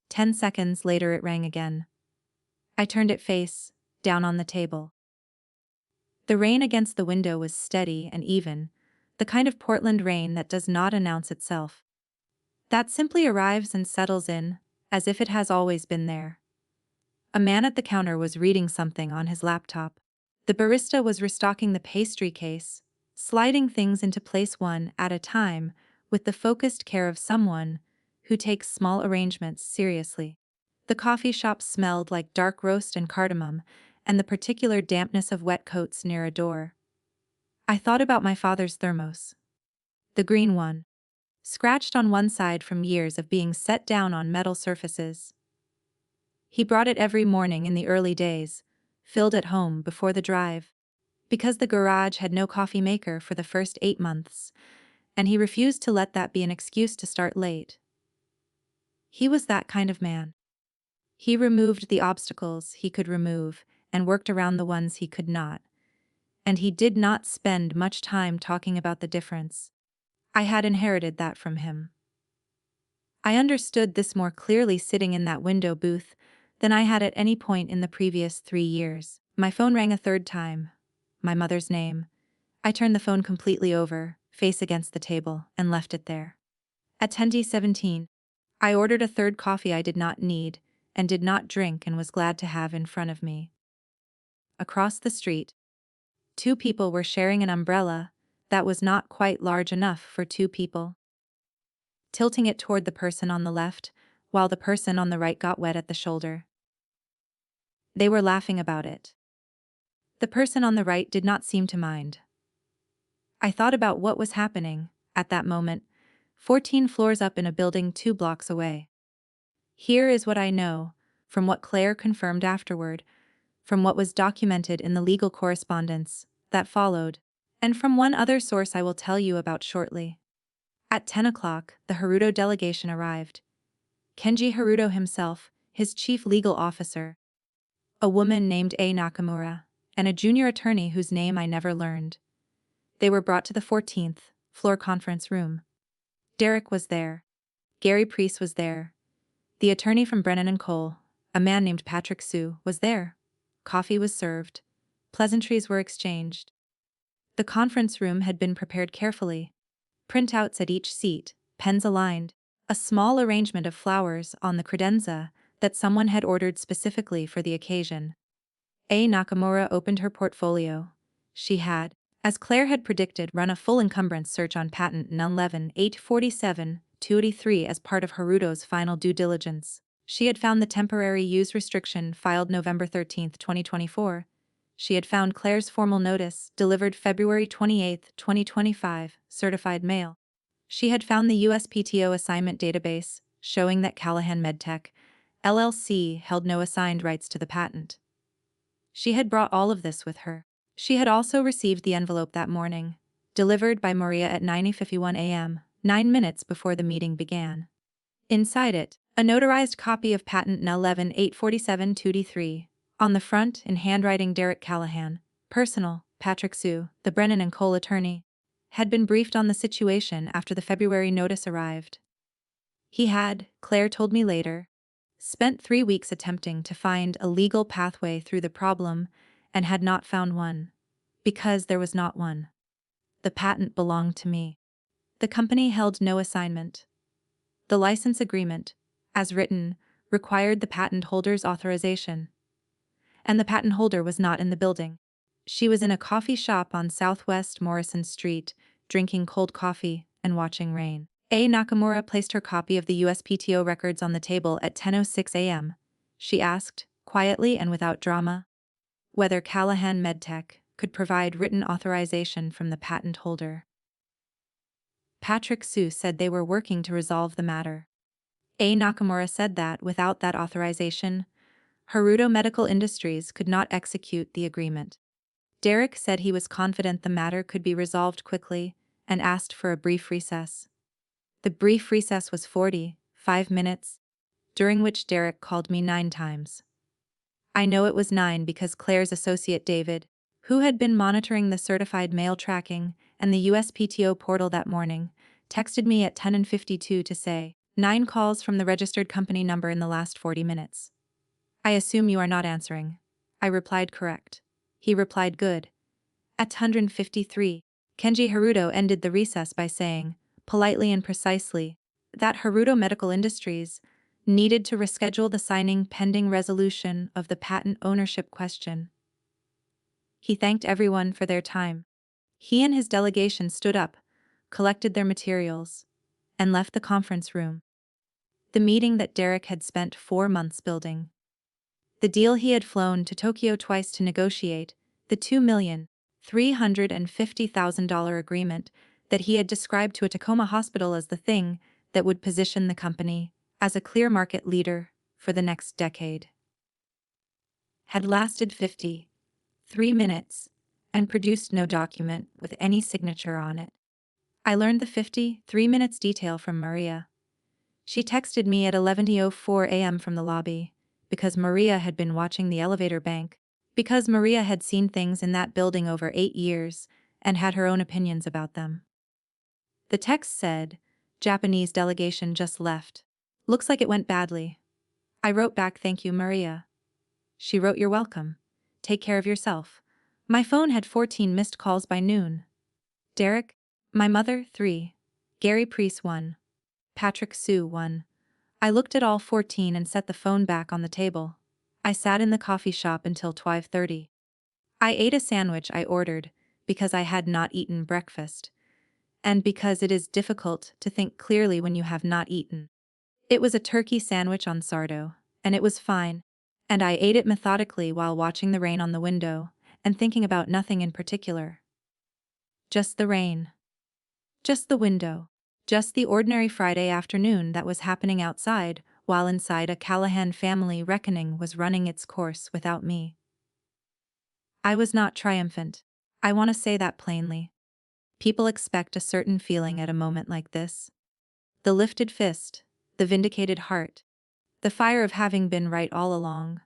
10 seconds later it rang again. I turned it face down on the table. The rain against the window was steady and even, the kind of Portland rain that does not announce itself. That simply arrives and settles in, as if it has always been there. A man at the counter was reading something on his laptop. The barista was restocking the pastry case, sliding things into place one at a time, with the focused care of someone who takes small arrangements seriously. The coffee shop smelled like dark roast and cardamom, and the particular dampness of wet coats near a door. I thought about my father's thermos. The green one, scratched on one side from years of being set down on metal surfaces. He brought it every morning in the early days, filled at home before the drive, because the garage had no coffee maker for the first 8 months, and he refused to let that be an excuse to start late. He was that kind of man. He removed the obstacles he could remove and worked around the ones he could not, and he did not spend much time talking about the difference. I had inherited that from him. I understood this more clearly sitting in that window booth than I had at any point in the previous 3 years. My phone rang a third time. My mother's name. I turned the phone completely over, face against the table, and left it there. At 10:17, I ordered a third coffee I did not need, and did not drink and was glad to have in front of me. Across the street, 2 people were sharing an umbrella that was not quite large enough for 2 people. Tilting it toward the person on the left, while the person on the right got wet at the shoulder. They were laughing about it. The person on the right did not seem to mind. I thought about what was happening, at that moment, 14 floors up in a building 2 blocks away. Here is what I know, from what Claire confirmed afterward, from what was documented in the legal correspondence that followed, and from one other source I will tell you about shortly. At 10 o'clock, the Haruto delegation arrived. Kenji Haruto himself, his chief legal officer, a woman named A. Nakamura, and a junior attorney whose name I never learned. They were brought to the 14th floor conference room. Derek was there. Gary Priest was there. The attorney from Brennan & Cole, a man named Patrick Sue, was there. Coffee was served. Pleasantries were exchanged. The conference room had been prepared carefully. Printouts at each seat, pens aligned, a small arrangement of flowers on the credenza that someone had ordered specifically for the occasion. A. Nakamura opened her portfolio. She had, as Claire had predicted, run a full encumbrance search on patent No. 11-847-283 as part of Haruto's final due diligence. She had found the temporary use restriction filed November 13, 2024. She had found Claire's formal notice, delivered February 28, 2025, certified mail. She had found the USPTO assignment database, showing that Callahan MedTech, LLC, held no assigned rights to the patent. She had brought all of this with her. She had also received the envelope that morning, delivered by Maria at 9:51 a.m., 9 minutes before the meeting began. Inside it, a notarized copy of Patent No. 11847 2D3. On the front, in handwriting, Derek Callahan, personal, Patrick Sue, the Brennan and Cole attorney, had been briefed on the situation after the February notice arrived. He had, Claire told me later, spent 3 weeks attempting to find a legal pathway through the problem and had not found one. Because there was not one. The patent belonged to me. The company held no assignment. The license agreement, as written, required the patent holder's authorization. And the patent holder was not in the building. She was in a coffee shop on Southwest Morrison Street, drinking cold coffee and watching rain. A. Nakamura placed her copy of the USPTO records on the table at 10:06 a.m. She asked, quietly and without drama, whether Callahan MedTech could provide written authorization from the patent holder. Patrick Sue said they were working to resolve the matter. A. Nakamura said that, without that authorization, Haruto Medical Industries could not execute the agreement. Derek said he was confident the matter could be resolved quickly and asked for a brief recess. The brief recess was 45 minutes, during which Derek called me 9 times. I know it was 9 because Claire's associate David, who had been monitoring the certified mail tracking and the USPTO portal that morning, texted me at 10:52 to say, 9 calls from the registered company number in the last 40 minutes. I assume you are not answering. I replied correct. He replied good. At 10:53, Kenji Haruto ended the recess by saying, politely and precisely, that Haruto Medical Industries needed to reschedule the signing pending resolution of the patent ownership question. He thanked everyone for their time. He and his delegation stood up, collected their materials, and left the conference room. The meeting that Derek had spent 4 months building. The deal he had flown to Tokyo twice to negotiate, the $2,350,000 agreement that he had described to a Tacoma hospital as the thing that would position the company as a clear market leader for the next decade, had lasted 53 minutes and produced no document with any signature on it. I learned the 53 minutes detail from Maria. She texted me at 11:04 a.m. from the lobby, because Maria had been watching the elevator bank, because Maria had seen things in that building over 8 years and had her own opinions about them. The text said, Japanese delegation just left. Looks like it went badly. I wrote back, thank you, Maria. She wrote, you're welcome. Take care of yourself. My phone had 14 missed calls by noon. Derek, my mother, 3. Gary Priest, 1. Patrick Sue, 1. I looked at all 14 and set the phone back on the table. I sat in the coffee shop until 12:30. I ate a sandwich I ordered because I had not eaten breakfast, and because it is difficult to think clearly when you have not eaten. It was a turkey sandwich on sardo, and it was fine, and I ate it methodically while watching the rain on the window and thinking about nothing in particular. Just the rain. Just the window. Just the ordinary Friday afternoon that was happening outside, while inside a Callahan family reckoning was running its course without me. I was not triumphant. I want to say that plainly. People expect a certain feeling at a moment like this. The lifted fist, the vindicated heart, the fire of having been right all along.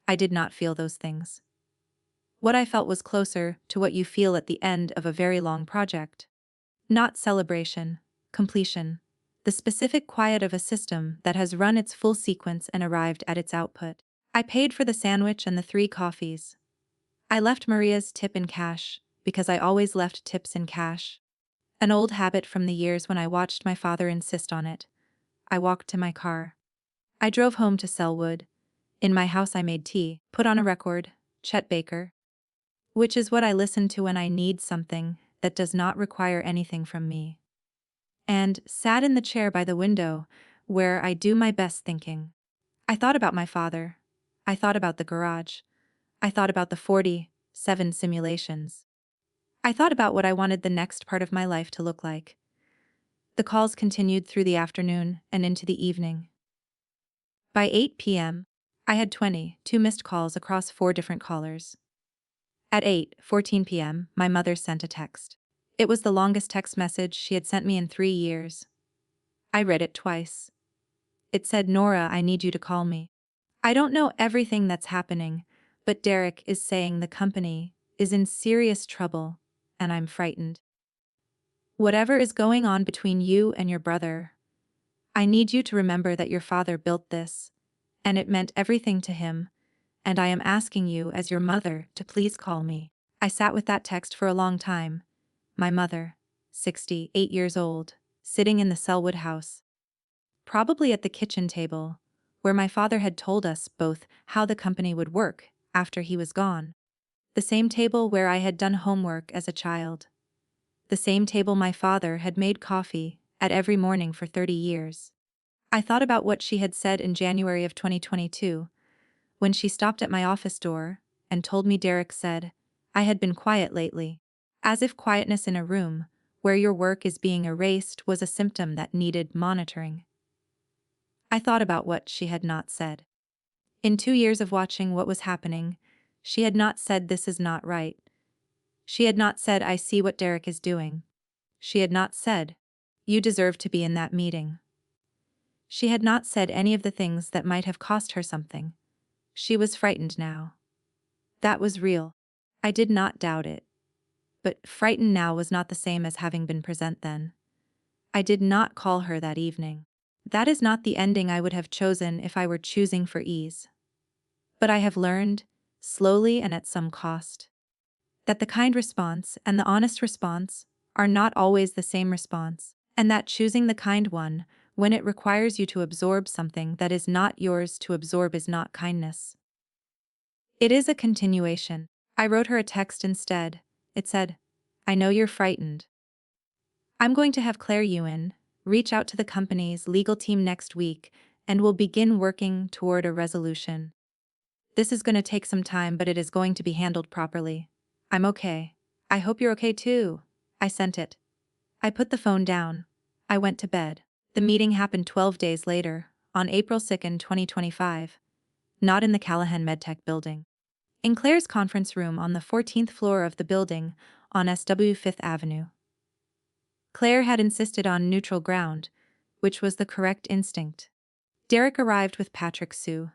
I did not feel those things. What I felt was closer to what you feel at the end of a very long project. Not celebration, completion, the specific quiet of a system that has run its full sequence and arrived at its output. I paid for the sandwich and the 3 coffees. I left Maria's tip in cash, because I always left tips in cash. An old habit from the years when I watched my father insist on it. I walked to my car. I drove home to Selwood. In my house I made tea, put on a record, Chet Baker, which is what I listen to when I need something that does not require anything from me, and sat in the chair by the window, where I do my best thinking. I thought about my father. I thought about the garage. I thought about the 7 simulations. I thought about what I wanted the next part of my life to look like. The calls continued through the afternoon and into the evening. By 8 p.m., I had 22 missed calls across 4 different callers. At 8:14 p.m., my mother sent a text. It was the longest text message she had sent me in 3 years. I read it twice. It said, "Nora, I need you to call me. I don't know everything that's happening, but Derek is saying the company is in serious trouble, and I'm frightened. Whatever is going on between you and your brother, I need you to remember that your father built this, and it meant everything to him, and I am asking you as your mother to please call me." I sat with that text for a long time. My mother, 68 years old, sitting in the Selwood house, probably at the kitchen table, where my father had told us both how the company would work after he was gone. The same table where I had done homework as a child. The same table my father had made coffee at every morning for 30 years. I thought about what she had said in January of 2022, when she stopped at my office door and told me Derek said, "I had been quiet lately." As if quietness in a room where your work is being erased was a symptom that needed monitoring. I thought about what she had not said. In 2 years of watching what was happening, she had not said this is not right. She had not said I see what Derek is doing. She had not said, you deserve to be in that meeting. She had not said any of the things that might have cost her something. She was frightened now. That was real. I did not doubt it. But frightened now was not the same as having been present then. I did not call her that evening. That is not the ending I would have chosen if I were choosing for ease. But I have learned, slowly and at some cost, that the kind response and the honest response are not always the same response, and that choosing the kind one, when it requires you to absorb something that is not yours to absorb, is not kindness. It is a continuation. I wrote her a text instead. It said, "I know you're frightened. I'm going to have Claire Ewan reach out to the company's legal team next week, and we'll begin working toward a resolution. This is going to take some time, but it is going to be handled properly. I'm okay. I hope you're okay too." I sent it. I put the phone down. I went to bed. The meeting happened 12 days later, on April 2nd, 2025. Not in the Callahan MedTech building. In Claire's conference room on the 14th floor of the building, on SW 5th Avenue. Claire had insisted on neutral ground, which was the correct instinct. Derek arrived with Patrick Sue.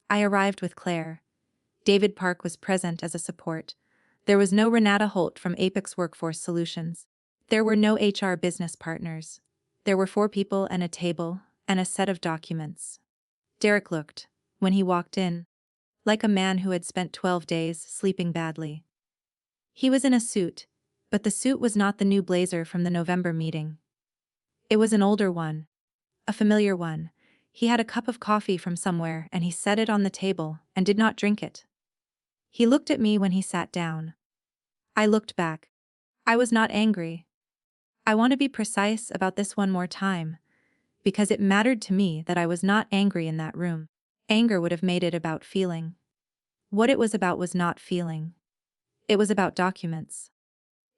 I arrived with Claire. David Park was present as a support. There was no Renata Holt from Apex Workforce Solutions. There were no HR business partners. There were 4 people and a table, and a set of documents. Derek looked, when he walked in, like a man who had spent 12 days sleeping badly. He was in a suit, but the suit was not the new blazer from the November meeting. It was an older one. A familiar one. He had a cup of coffee from somewhere and he set it on the table and did not drink it. He looked at me when he sat down. I looked back. I was not angry. I want to be precise about this one more time, because it mattered to me that I was not angry in that room. Anger would have made it about feeling. What it was about was not feeling. It was about documents.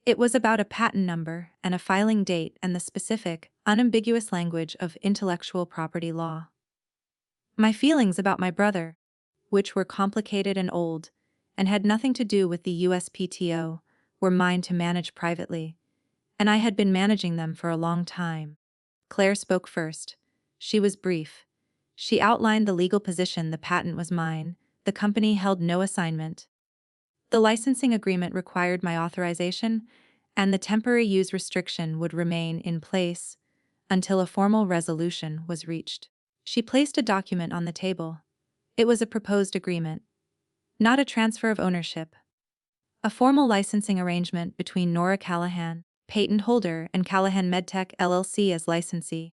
It was about a patent number and a filing date and the specific, unambiguous language of intellectual property law. My feelings about my brother, which were complicated and old, and had nothing to do with the USPTO, were mine to manage privately, and I had been managing them for a long time. Claire spoke first. She was brief. She outlined the legal position: the patent was mine, the company held no assignment. The licensing agreement required my authorization, and the temporary use restriction would remain in place until a formal resolution was reached. She placed a document on the table. It was a proposed agreement, not a transfer of ownership. A formal licensing arrangement between Nora Callahan, patent holder, and Callahan MedTech LLC as licensee.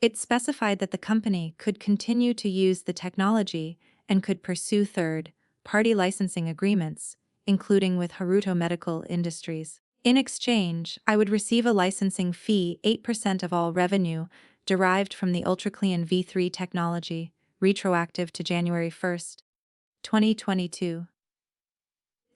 It specified that the company could continue to use the technology and could pursue third-party licensing agreements, including with Haruto Medical Industries. In exchange, I would receive a licensing fee, 8% of all revenue derived from the UltraClean V3 technology, retroactive to January 1, 2022.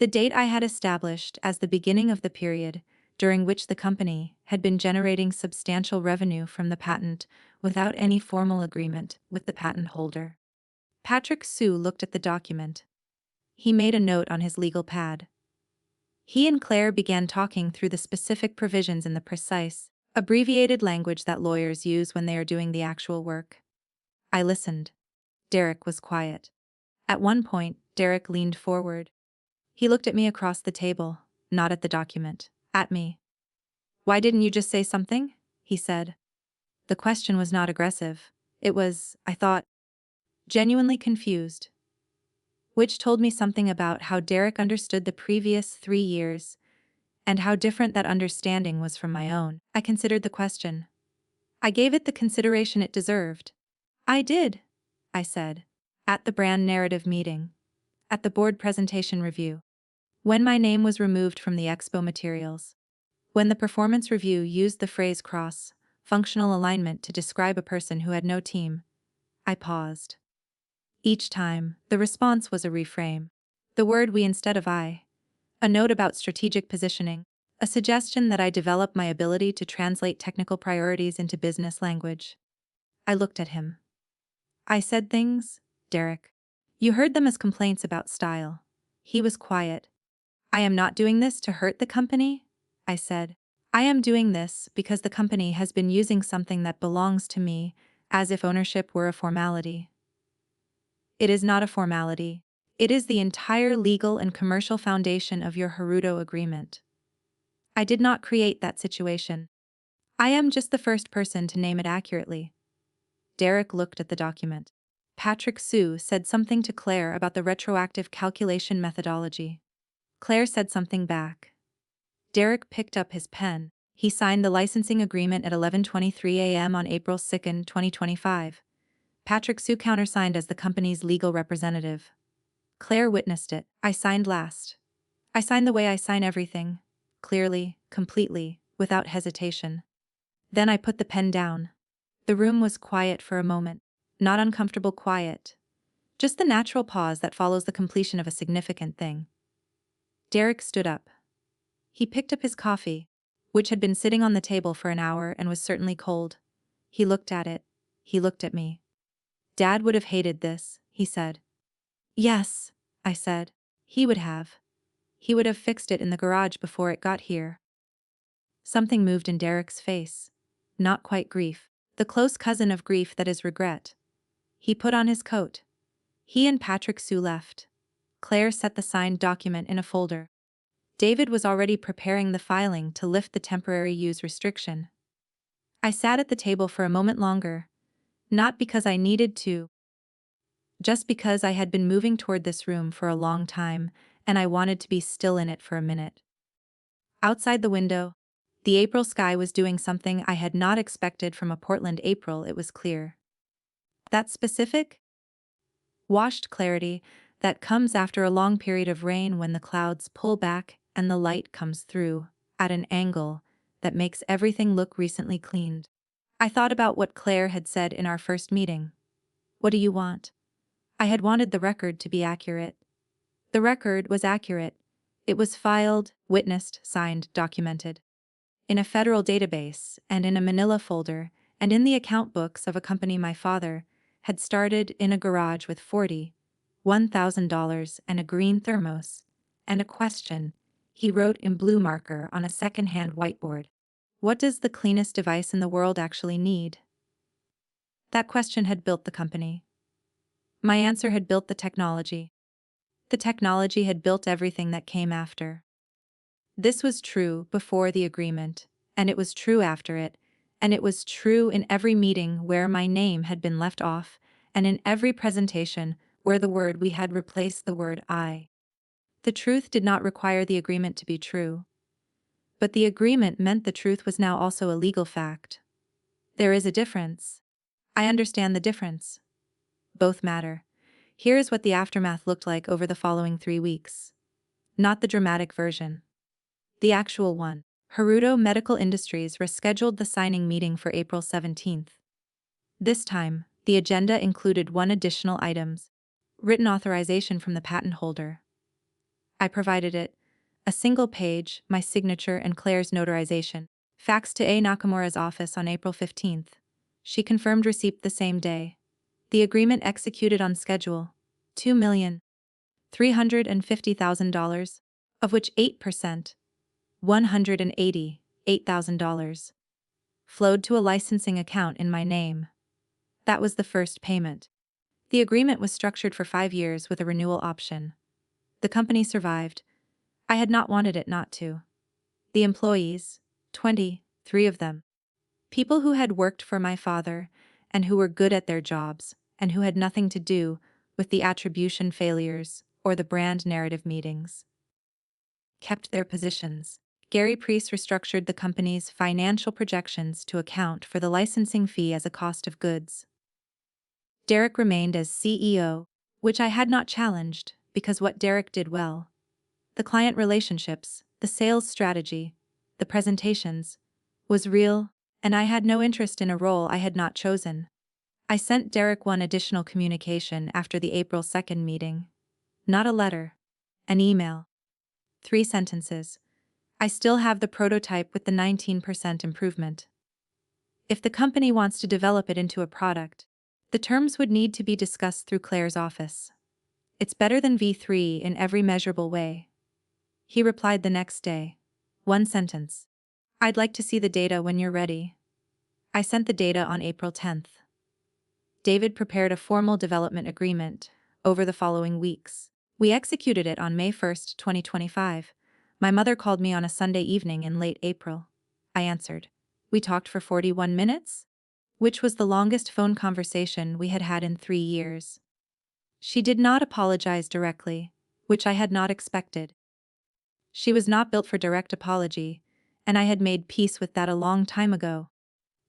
The date I had established as the beginning of the period during which the company had been generating substantial revenue from the patent without any formal agreement with the patent holder. Patrick Sue looked at the document. He made a note on his legal pad. He and Claire began talking through the specific provisions in the precise, abbreviated language that lawyers use when they are doing the actual work. I listened. Derek was quiet. At one point, Derek leaned forward. He looked at me across the table, not at the document, at me. "Why didn't you just say something?" he said. The question was not aggressive. It was, I thought, genuinely confused. Which told me something about how Derek understood the previous 3 years, and how different that understanding was from my own. I considered the question. I gave it the consideration it deserved. "I did," I said. "At the brand narrative meeting. At the board presentation review. When my name was removed from the expo materials. When the performance review used the phrase cross-functional alignment to describe a person who had no team." I paused. Each time, the response was a reframe. The word "we" instead of "I." A note about strategic positioning. A suggestion that I develop my ability to translate technical priorities into business language. I looked at him. "I said things, Derek. You heard them as complaints about style." He was quiet. "I am not doing this to hurt the company," I said. "I am doing this because the company has been using something that belongs to me as if ownership were a formality. It is not a formality. It is the entire legal and commercial foundation of your Haruto agreement. I did not create that situation. I am just the first person to name it accurately." Derek looked at the document. Patrick Sue said something to Claire about the retroactive calculation methodology. Claire said something back. Derek picked up his pen. He signed the licensing agreement at 11:23 a.m. on April 2, 2025. Patrick Sue countersigned as the company's legal representative. Claire witnessed it. I signed last. I signed the way I sign everything. Clearly, completely, without hesitation. Then I put the pen down. The room was quiet for a moment. Not uncomfortable quiet. Just the natural pause that follows the completion of a significant thing. Derek stood up. He picked up his coffee, which had been sitting on the table for an hour and was certainly cold. He looked at it. He looked at me. "Dad would have hated this," he said. "Yes," I said. "He would have. He would have fixed it in the garage before it got here." Something moved in Derek's face. Not quite grief. The close cousin of grief that is regret. He put on his coat. He and Patrick Sue left. Claire set the signed document in a folder. David was already preparing the filing to lift the temporary use restriction. I sat at the table for a moment longer. Not because I needed to. Just because I had been moving toward this room for a long time, and I wanted to be still in it for a minute. Outside the window, the April sky was doing something I had not expected from a Portland April. It was clear. That specific, washed clarity that comes after a long period of rain when the clouds pull back and the light comes through at an angle that makes everything look recently cleaned. I thought about what Claire had said in our first meeting. "What do you want?" I had wanted the record to be accurate. The record was accurate. It was filed, witnessed, signed, documented. In a federal database, and in a manila folder, and in the account books of a company my father had started in a garage with $41,000 and a green thermos, and a question he wrote in blue marker on a second-hand whiteboard. What does the cleanest device in the world actually need? That question had built the company. My answer had built the technology. The technology had built everything that came after. This was true before the agreement, and it was true after it, and it was true in every meeting where my name had been left off, and in every presentation where the word "we" had replaced the word "I." The truth did not require the agreement to be true. But the agreement meant the truth was now also a legal fact. There is a difference. I understand the difference. Both matter. Here is what the aftermath looked like over the following 3 weeks. Not the dramatic version. The actual one. Haruto Medical Industries rescheduled the signing meeting for April 17th. This time, the agenda included one additional item: written authorization from the patent holder. I provided it. A single page, my signature and Claire's notarization. Faxed to A. Nakamura's office on April 15th. She confirmed receipt the same day. The agreement executed on schedule. $2,350,000, of which 8%, $188,000, flowed to a licensing account in my name. That was the first payment. The agreement was structured for 5 years with a renewal option. The company survived. I had not wanted it not to. The employees, 23 of them, people who had worked for my father and who were good at their jobs and who had nothing to do with the attribution failures or the brand narrative meetings, kept their positions. Gary Priest restructured the company's financial projections to account for the licensing fee as a cost of goods. Derek remained as CEO, which I had not challenged because what Derek did well, the client relationships, the sales strategy, the presentations, was real, and I had no interest in a role I had not chosen. I sent Derek one additional communication after the April 2nd meeting. Not a letter. An email. 3 sentences. I still have the prototype with the 19% improvement. If the company wants to develop it into a product, the terms would need to be discussed through Claire's office. It's better than V3 in every measurable way. He replied the next day. 1 sentence. I'd like to see the data when you're ready. I sent the data on April 10th. David prepared a formal development agreement over the following weeks. We executed it on May 1st, 2025. My mother called me on a Sunday evening in late April. I answered. We talked for 41 minutes, which was the longest phone conversation we had had in 3 years. She did not apologize directly, which I had not expected. She was not built for direct apology, and I had made peace with that a long time ago.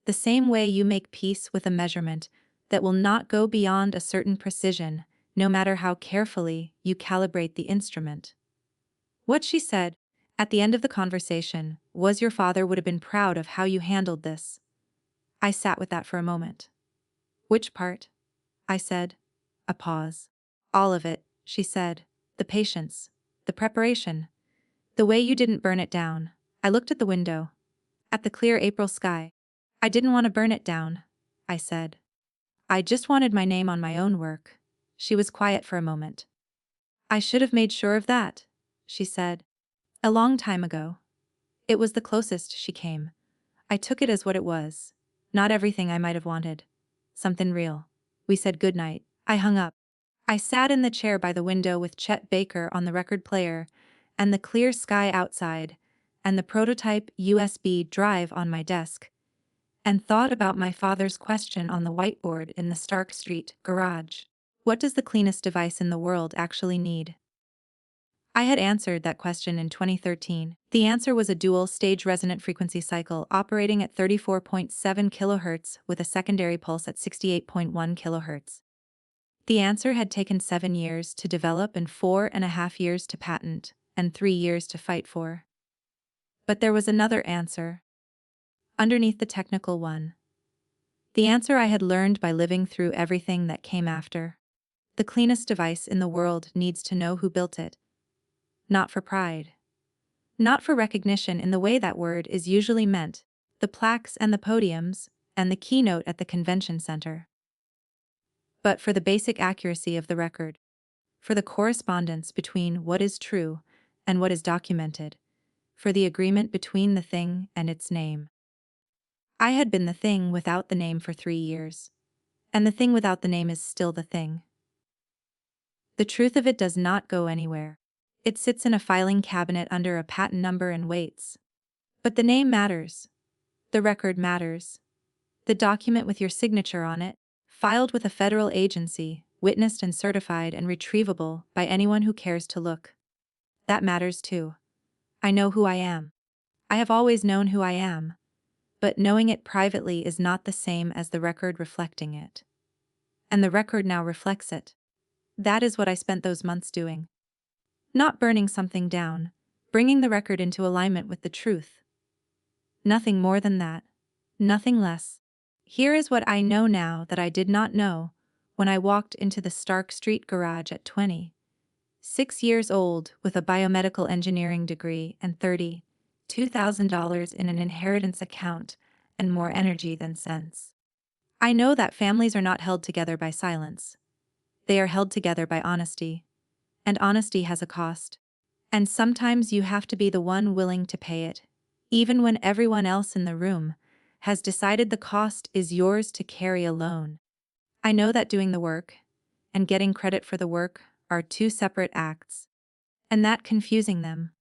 The same way you make peace with a measurement that will not go beyond a certain precision, no matter how carefully you calibrate the instrument. What she said, at the end of the conversation, was your father would have been proud of how you handled this. I sat with that for a moment. Which part? I said. A pause. All of it, she said. The patience. The preparation. The way you didn't burn it down. I looked at the window. At the clear April sky. I didn't want to burn it down, I said. I just wanted my name on my own work. She was quiet for a moment. I should have made sure of that, she said. A long time ago. It was the closest she came. I took it as what it was. Not everything I might have wanted. Something real. We said goodnight. I hung up. I sat in the chair by the window with Chet Baker on the record player, and the clear sky outside, and the prototype USB drive on my desk, and thought about my father's question on the whiteboard in the Stark Street garage. What does the cleanest device in the world actually need? I had answered that question in 2013. The answer was a dual-stage resonant frequency cycle operating at 34.7 kHz with a secondary pulse at 68.1 kHz. The answer had taken 7 years to develop and 4.5 years to patent, and 3 years to fight for. But there was another answer. Underneath the technical one. The answer I had learned by living through everything that came after. The cleanest device in the world needs to know who built it. Not for pride. Not for recognition in the way that word is usually meant, the plaques and the podiums, and the keynote at the convention center. But for the basic accuracy of the record. For the correspondence between what is true and what is documented. For the agreement between the thing and its name. I had been the thing without the name for 3 years. And the thing without the name is still the thing. The truth of it does not go anywhere. It sits in a filing cabinet under a patent number and waits. But the name matters. The record matters. The document with your signature on it, filed with a federal agency, witnessed and certified and retrievable by anyone who cares to look. That matters too. I know who I am. I have always known who I am. But knowing it privately is not the same as the record reflecting it. And the record now reflects it. That is what I spent those months doing. Not burning something down, bringing the record into alignment with the truth. Nothing more than that. Nothing less. Here is what I know now that I did not know when I walked into the Stark Street garage at 20. 6 years old with a biomedical engineering degree and $32,000 in an inheritance account and more energy than sense. I know that families are not held together by silence. They are held together by honesty. And honesty has a cost. And sometimes you have to be the one willing to pay it, even when everyone else in the room has decided the cost is yours to carry alone. I know that doing the work and getting credit for the work are two separate acts, and that confusing them.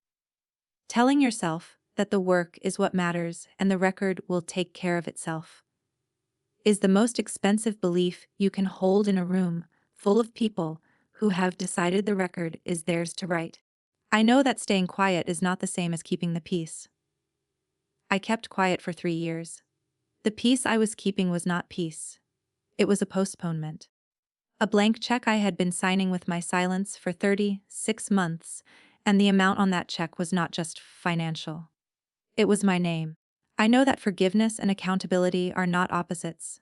Telling yourself that the work is what matters and the record will take care of itself is the most expensive belief you can hold in a room full of people who have decided the record is theirs to write. I know that staying quiet is not the same as keeping the peace. I kept quiet for 3 years. The peace I was keeping was not peace. It was a postponement. A blank check I had been signing with my silence for 36 months, and the amount on that check was not just financial. It was my name. I know that forgiveness and accountability are not opposites.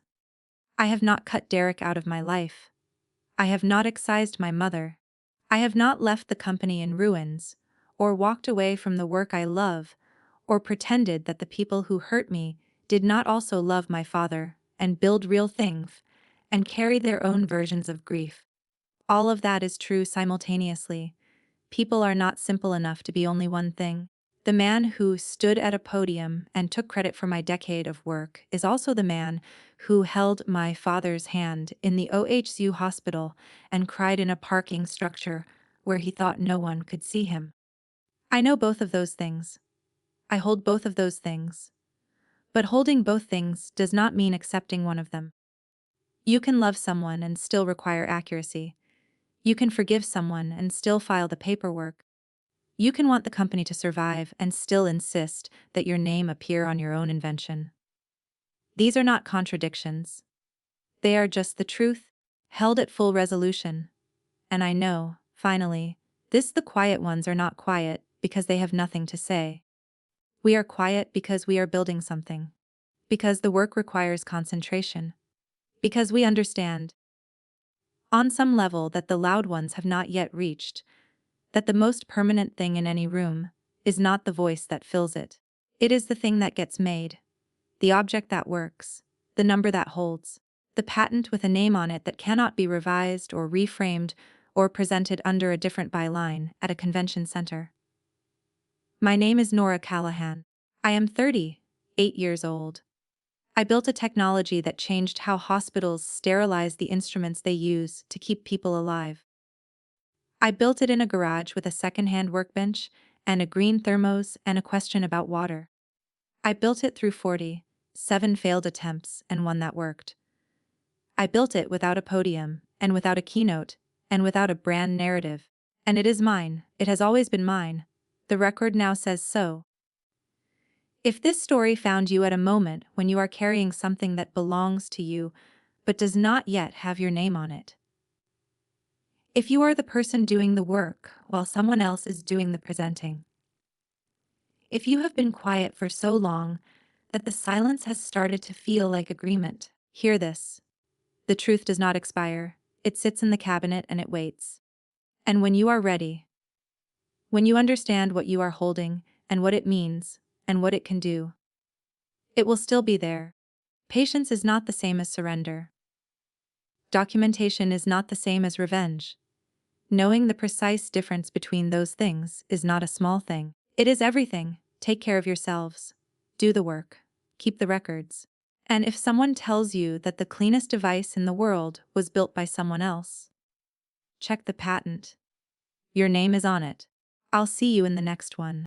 I have not cut Derek out of my life. I have not excised my mother. I have not left the company in ruins, or walked away from the work I love, or pretended that the people who hurt me did not also love my father, and build real things, and carry their own versions of grief. All of that is true simultaneously. People are not simple enough to be only one thing. The man who stood at a podium and took credit for my decade of work is also the man who held my father's hand in the OHCU hospital and cried in a parking structure where he thought no one could see him. I know both of those things. I hold both of those things. But holding both things does not mean accepting one of them. You can love someone and still require accuracy. You can forgive someone and still file the paperwork. You can want the company to survive and still insist that your name appear on your own invention. These are not contradictions. They are just the truth, held at full resolution. And I know, finally, the quiet ones are not quiet because they have nothing to say. We are quiet because we are building something. Because the work requires concentration. Because we understand, on some level that the loud ones have not yet reached, that the most permanent thing in any room is not the voice that fills it. It is the thing that gets made, the object that works, the number that holds, the patent with a name on it that cannot be revised or reframed or presented under a different byline at a convention center. My name is Nora Callahan. I am 38 years old. I built a technology that changed how hospitals sterilize the instruments they use to keep people alive. I built it in a garage with a second-hand workbench and a green thermos and a question about water. I built it through 47 failed attempts and one that worked. I built it without a podium and without a keynote and without a brand narrative. And it is mine. It has always been mine. The record now says so. If this story found you at a moment when you are carrying something that belongs to you but does not yet have your name on it, if you are the person doing the work while someone else is doing the presenting, if you have been quiet for so long that the silence has started to feel like agreement, hear this. The truth does not expire. It sits in the cabinet and it waits. And when you are ready, when you understand what you are holding and what it means and what it can do, it will still be there. Patience is not the same as surrender. Documentation is not the same as revenge. Knowing the precise difference between those things is not a small thing. It is everything. Take care of yourselves. Do the work. Keep the records. And if someone tells you that the cleanest device in the world was built by someone else, check the patent. Your name is on it. I'll see you in the next one.